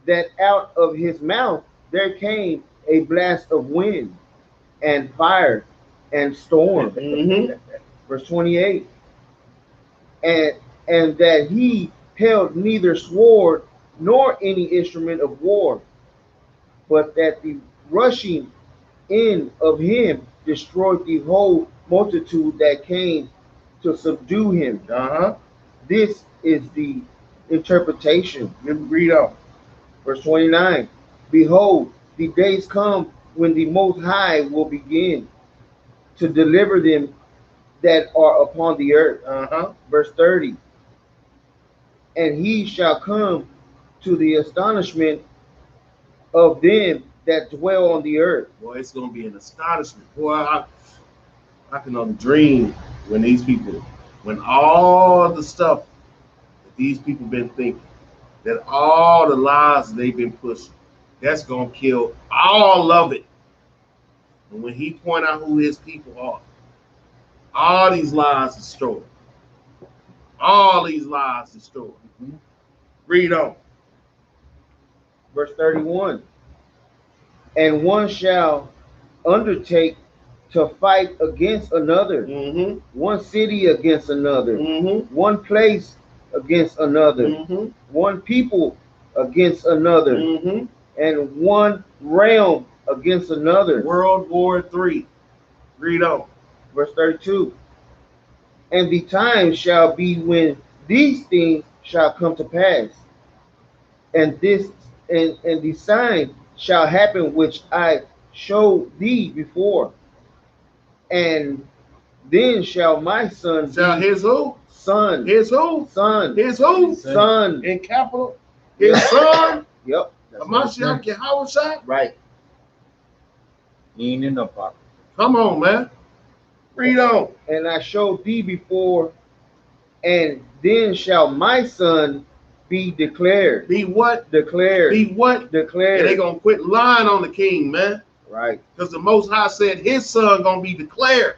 that out of his mouth there came a blast of wind and fire and storm. Verse 28. And that he held neither sword nor any instrument of war, but that the rushing in of him destroyed the whole multitude that came to subdue him. This is the interpretation. Read on. Verse 29. Behold, the days come when the Most High will begin to deliver them that are upon the earth. Verse 30. And he shall come to the astonishment of them that dwell on the earth. Boy, it's gonna be an astonishment. Boy, I can only dream when these people, when all the stuff that these people been thinking, that all the lies they've been pushing, that's gonna kill all of it. And when he point out who his people are, all these lies destroyed. All these lies destroyed. Read on. Verse 31. And one shall undertake to fight against another, one city against another, one place against another, one people against another, and one realm against another. World War III. Read on. Verse 32. And the time shall be when these things shall come to pass, and the sign shall happen which I showed thee before. And then shall my son shall be his who? Son. His who? Son. His who? Son. In capital. His son. Yep. Hamashiach Yahweh. Right. He ain't in no pocket. Come on, man. Read on. And I showed thee before, and then shall my son be declared. Be what? Declared. Be what? Declared. And they gonna quit lying on the king, man. Right. Because the Most High said his son gonna be declared.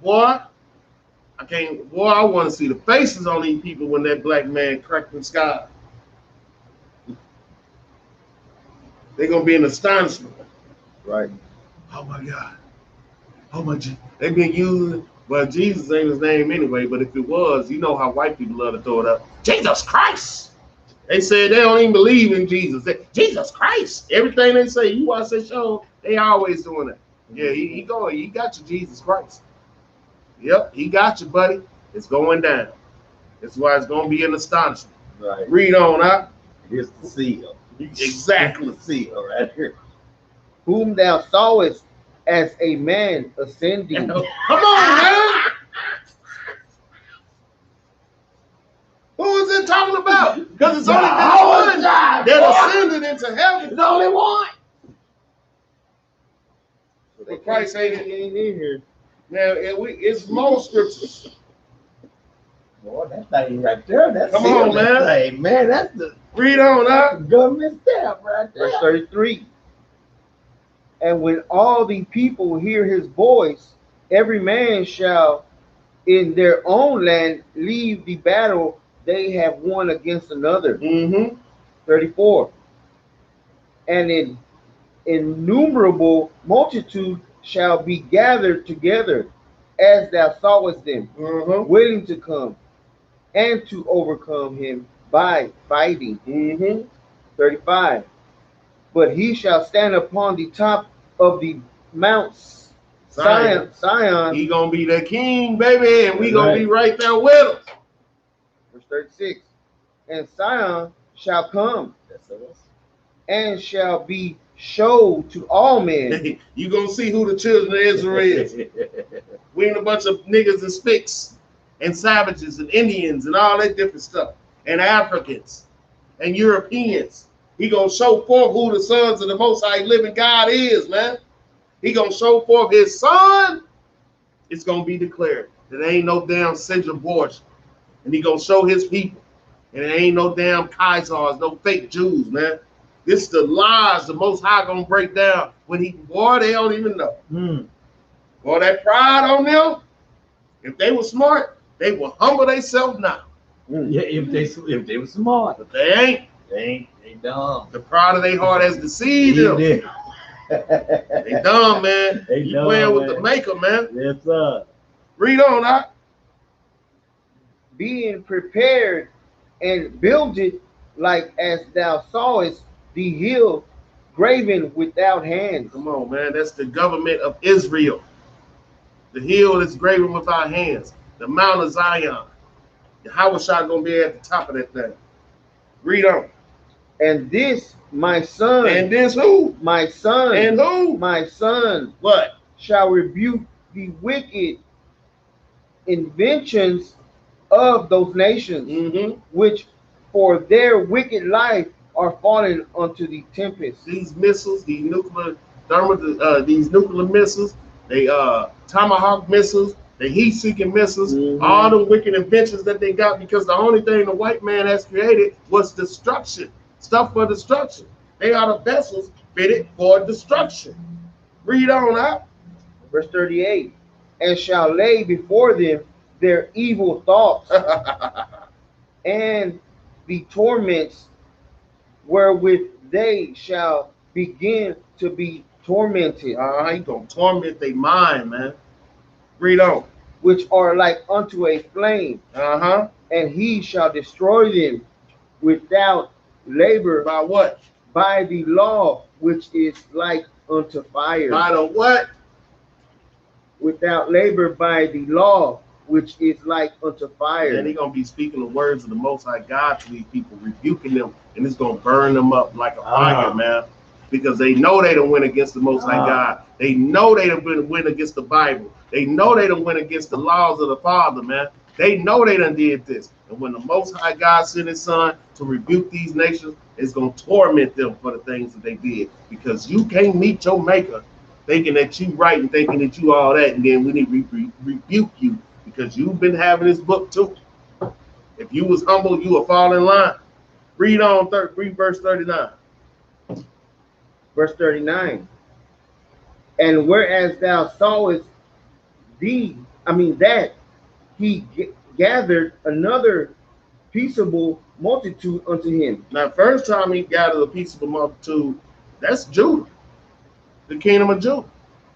Boy, I want to see the faces on these people when that black man cracked the sky. They're gonna be in astonishment. Right. Oh my God. Oh my God. They've been using, well, Jesus ain't his name anyway, but if it was, you know how white people love to throw it up. Jesus Christ. They said they don't even believe in Jesus. Jesus Christ. Everything they say, you watch that show, they always doing it. Yeah, he got you, Jesus Christ. Yep, he got you, buddy. It's going down. That's why it's going to be an astonishment. Right. Read on, huh? Here's the seal. Exactly. The seal right here. Whom thou sawest as a man ascending. Come on, man. Who is it talking about? Because it's only one that ascended into heaven. There's only one. But Christ ain't in here. Now, it's most scriptures. Boy, that thing right there. That's Come on, man. Thing, man, that's the read on, huh? government stamp right there. Verse 33. And when all the people hear his voice, every man shall in their own land leave the battle they have won against another. 34. And an innumerable multitude shall be gathered together, as thou sawest them, willing to come and to overcome him by fighting. 35. But he shall stand upon the top of the mounts Zion. He gonna be the king, baby, and we gonna be right there with him. Verse 36. And Zion shall come and shall be showed to all men. You gonna see who the children of Israel is. We ain't a bunch of niggas and spicks and savages and Indians and all that different stuff, and Africans and Europeans. He gonna show forth who the sons of the Most High living God is, man. He gonna show forth his son. It's gonna be declared that there ain't no damn Central abortion, and he gonna show his people, and there ain't no damn Kaisers, no fake Jews, man. This is the lies the Most High gonna break down when he, boy, they don't even know. Boy, that pride on them, if they were smart, they will humble themselves now. Yeah, if they were smart. But they ain't. They dumb. The pride of their heart has deceived them. They dumb, man. You dumb, playing with man. the maker, man. Yes, sir. Read on, huh? Being prepared and builded like as thou sawest the hill graven without hands. Come on, man. That's the government of Israel. The hill is graven without hands. The Mount of Zion. The Hawashah gonna be at the top of that thing. Read on. And this my son. And this who? My son. And who? My son. What? Shall rebuke the wicked inventions of those nations, which for their wicked life are fallen unto the tempest. These missiles, these nuclear missiles, they tomahawk missiles, the heat-seeking missiles, all the wicked inventions that they got, because the only thing the white man has created was destruction, stuff for destruction. They are the vessels fitted for destruction. Read on out. Verse 38. And shall lay before them their evil thoughts and the torments wherewith they shall begin to be tormented, He gonna torment their mind, man. Read on. which are like unto a flame, and he shall destroy them without labor. By what? By the law, which is like unto fire. By the what? Without labor, by the law, which is like unto fire. And he's gonna be speaking the words of the Most High God to these people, rebuking them, and it's gonna burn them up like a fire, man. Because they know they don't win against the Most High God. They know they don't win against the Bible. They know they don't win against the laws of the Father, man. They know they done did this. And when the Most High God sent his son to rebuke these nations, it's gonna torment them for the things that they did. Because you can't meet your maker thinking that you right and thinking that you all that, and then we need to rebuke you because you've been having this book too. If you was humble, you would fall in line. Read on, read verse 39. Verse 39. And whereas thou sawest that he gathered another peaceable multitude unto him. Now, first time he gathered a peaceable multitude, that's Judah, the kingdom of Judah.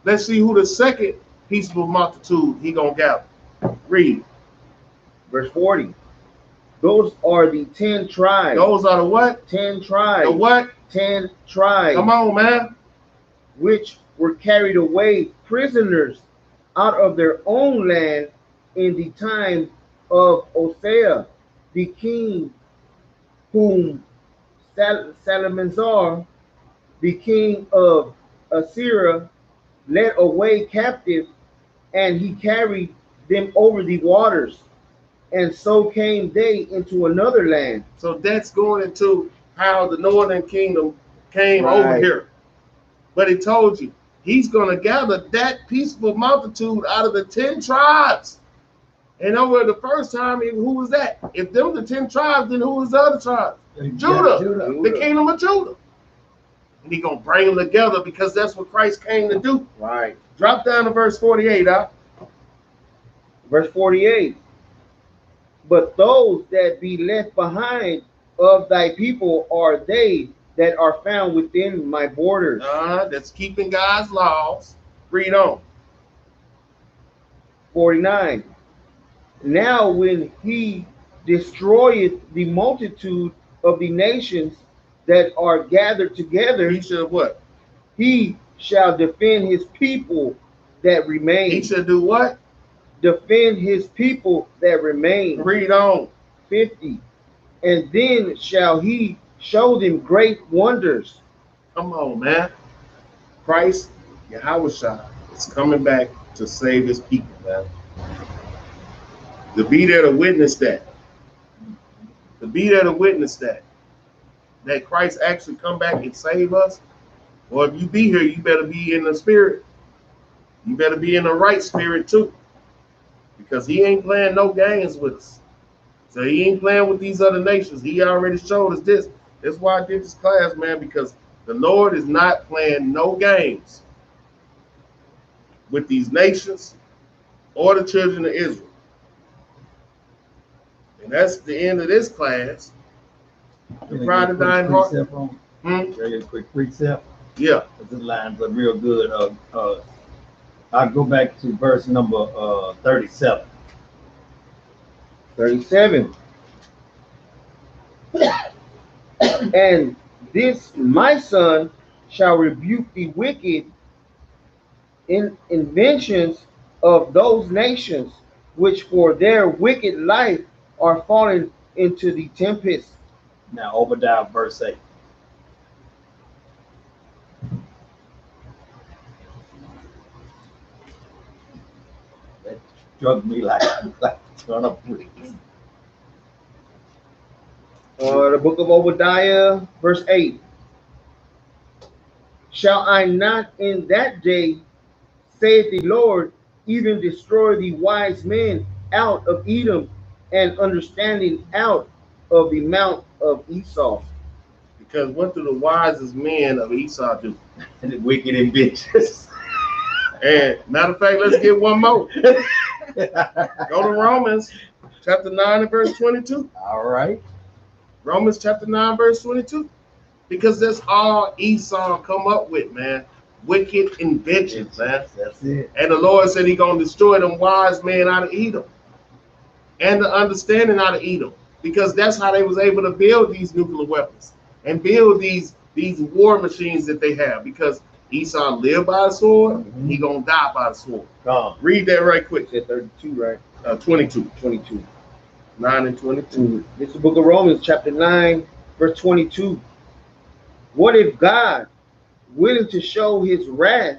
Let's see who the second peaceable multitude he gonna gather. Read. Verse 40. Those are the 10 tribes. Those are the what? 10 tribes. The what? 10 tribes. Come on, man. Which were carried away prisoners out of their own land in the time of Hosea, the king, whom Salmanasar, the king of Assyria, led away captive, and he carried them over the waters, and so came they into another land. So that's going into how the northern kingdom came over here. But he told you, he's going to gather that peaceful multitude out of the 10 tribes. And over the first time, who was that? If them were the 10 tribes, then who was the other tribe? Judah, the kingdom of Judah. And he's going to bring them together because that's what Christ came to do. Right. Drop down to verse 48, Verse 48. But those that be left behind of thy people are they that are found within my borders. That's keeping God's laws. Read on. 49. Now when he destroyeth the multitude of the nations that are gathered together, he shall what? He shall defend his people that remain. He shall do what? Defend his people that remain. Read on. 50. And then shall he show them great wonders. Come on, man. Christ, Yahushua, is coming back to save his people, man. To be there to witness that. To be there to witness that. That Christ actually come back and save us. Well, if you be here, you better be in the spirit. You better be in the right spirit too. Because he ain't playing no games with us. So he ain't playing with these other nations. He already showed us this. That's why I did this class, man, because the Lord is not playing no games with these nations or the children of Israel. And that's the end of this class. The pride of thine heart. Very quick precept. Yeah. This lines are real good. I'll go back to verse number 37. 37. And this my son shall rebuke the wicked inventions of those nations which for their wicked life are fallen into the tempest. Now Obadiah verse 8. That struck me like a ton of bricks. The book of Obadiah, verse 8. Shall I not in that day, saith the Lord, even destroy the wise men out of Edom and understanding out of the mount of Esau? Because what do the wisest men of Esau do? And the wicked and bitches. And matter of fact, let's get one more. Go to Romans chapter 9 and verse 22. All right. Romans chapter 9, verse 22. Because that's all Esau come up with, man. Wicked inventions, man. That's it. And the Lord said He's gonna destroy them wise men out of Edom. And the understanding out of Edom. Because that's how they was able to build these nuclear weapons and build these war machines that they have. Because Esau lived by the sword, he gonna die by the sword. Read that right quick. Said 32, right? 22. 22. 9 and 22. This is the book of Romans, chapter 9, verse 22. What if God, willing to show his wrath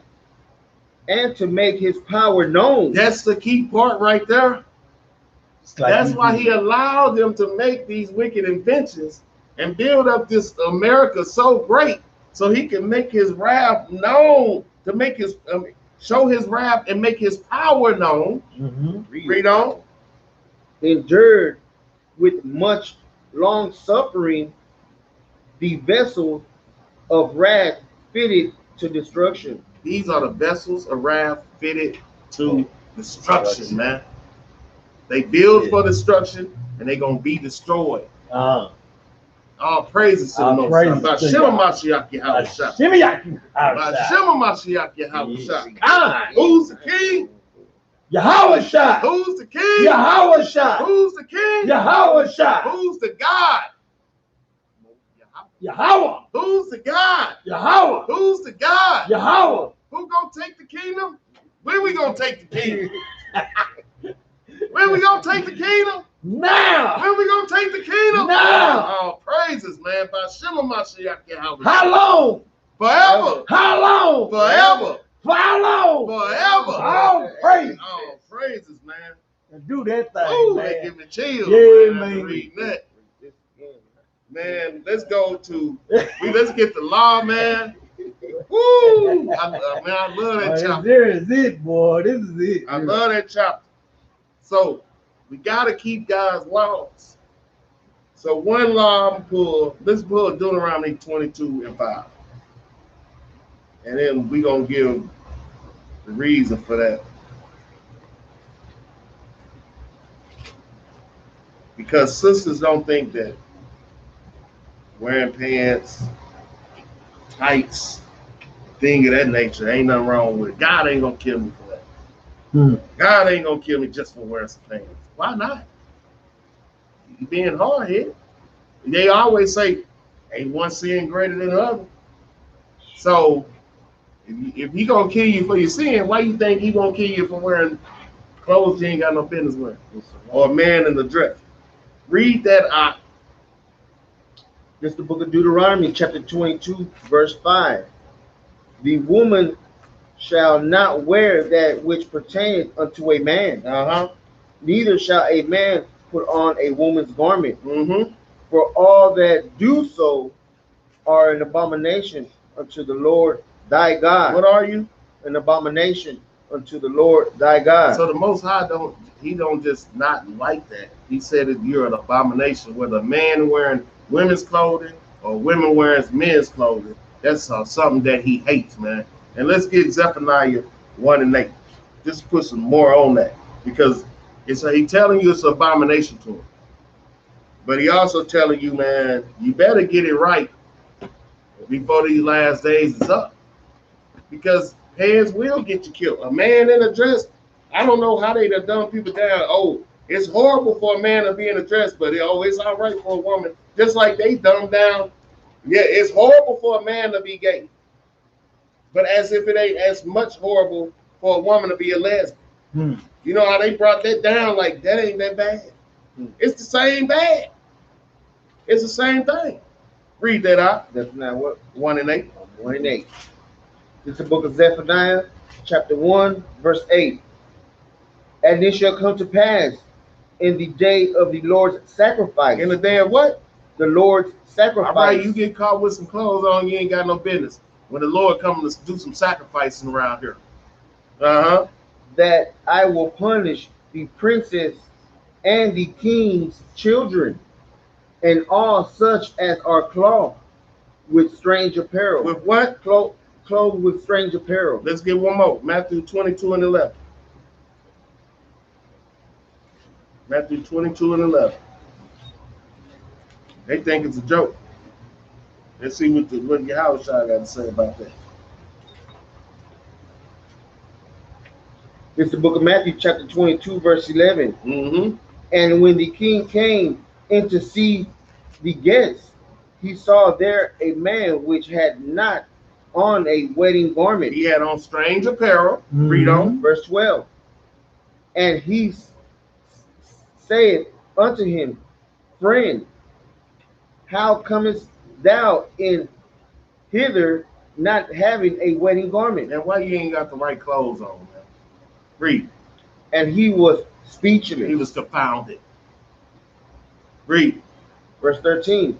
and to make his power known? That's the key part right there. That's why He allowed them to make these wicked inventions and build up this America so great, so He can make His wrath known, to make His show His wrath and make His power known. Read on. Endured with much long suffering the vessels of wrath fitted to destruction. These are the vessels of wrath fitted to destruction, man. They build for destruction and they're gonna be destroyed. All praises to the Most High. Bashima Mashiach Yahushua. Bashima Mashiach Yahushua. Who's the king? Yahushua. Who's the king? Yahushua. Who's the king? Yahushua. Who's the God? Yahweh. Who's the God? Yahweh. Who's the God? Yahweh. Who gonna take the kingdom? When we gonna take the kingdom? When we gonna take the kingdom? Now. When we gonna take the kingdom? Now. Oh, praises, man. By Shema Mashiach Yahweh. How long? Forever. How long? Forever. For how long? Forever. Oh, praise. Oh, praises, man. Do that thing, Ooh, man. they give me chills. Yeah, man. man. Reading that. Man, let's go to, let's get the law, man. Woo! Man, I love that chapter. This is it, boy. This is it. I love that chapter. So, we got to keep God's laws. So, one law I'm pull, let's pull Deuteronomy 22 and 5. And then we're going to give the reason for that. Because sisters don't think that wearing pants, tights, thing of that nature, ain't nothing wrong with it. God ain't gonna kill me for that. God ain't gonna kill me just for wearing some pants. Why not? You being hard-headed. They always say, ain't one sin greater than the other. So, if he gonna kill you for your sin, why you think he gonna kill you for wearing clothes you ain't got no business wearing? Or a man in the dress? Read that out. This is the book of Deuteronomy, chapter 22, verse 5. The woman shall not wear that which pertaineth unto a man. Neither shall a man put on a woman's garment. For all that do so are an abomination unto the Lord thy God. What are you? An abomination unto the Lord thy God. So the Most High don't just not like that. He said that you're an abomination, whether a man wearing women's clothing or women wearing men's clothing. That's something that he hates, man. And let's get Zephaniah 1 and 8. Just put some more on that, because he telling you it's an abomination to him. But he also telling you, man, you better get it right before these last days is up, because pants will get you killed. A man in a dress, I don't know how they done dumb people down. Oh, it's horrible for a man to be in a dress, but it's all right for a woman. Just like they dumb down. Yeah, it's horrible for a man to be gay, but as if it ain't as much horrible for a woman to be a lesbian. You know how they brought that down? Like, that ain't that bad. It's the same bad. It's the same thing. Read that out. That's not what? 1 and 8. 1 and 8. This is the book of Zephaniah, chapter 1, verse 8. And it shall come to pass in the day of the Lord's sacrifice. In the day of what? The Lord's sacrifice. All right, you get caught with some clothes on, you ain't got no business. When the Lord comes to do some sacrificing around here. That I will punish the princess and the king's children, and all such as are clothed with strange apparel. With what? Clothed clothed with strange apparel. Let's get one more. Matthew 22 and 11. Matthew 22 and 11. They think it's a joke. Let's see what Yahushua got to say about that. It's the book of Matthew, chapter 22, verse 11. Mm-hmm. And when the king came in to see the guests, he saw there a man which had not on a wedding garment. He had on strange apparel. Read on. Verse 12. And he saith unto him, Friend, how comest thou in hither not having a wedding garment? And why you ain't got the right clothes on, man? Read. And he was speechless. He was confounded. Read. Verse 13.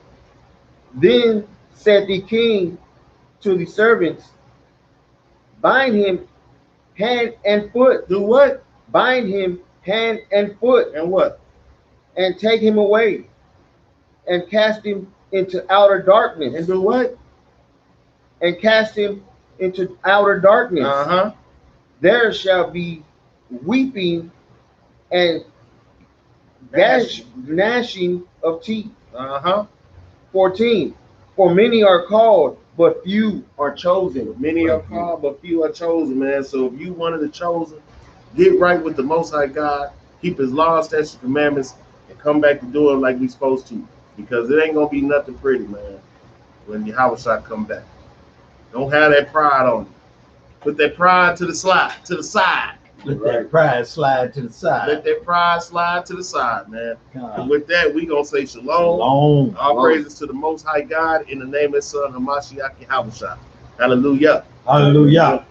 Then said the king to the servants, Bind him hand and foot. Do what? Bind him hand and foot. And what? And take him away and cast him into outer darkness. And do what? And cast him into outer darkness. Uh-huh. There shall be weeping and gnashing of teeth. Uh-huh. 14. For many are called, but few are chosen. Many are called, but few are chosen, man. So if you one of the chosen, get right with the Most High God, keep His laws, statutes, commandments, and come back to do it like we supposed to. Because it ain't gonna be nothing pretty, man, when Yahushua come back. Don't have that pride on you. Put that pride to the side. Let that pride slide to the side. Let that pride slide to the side, man. God. And with that, we gonna say shalom. Shalom. All praises to the Most High God in the name of His Son Hamashiach Yahushua. Hallelujah. Hallelujah.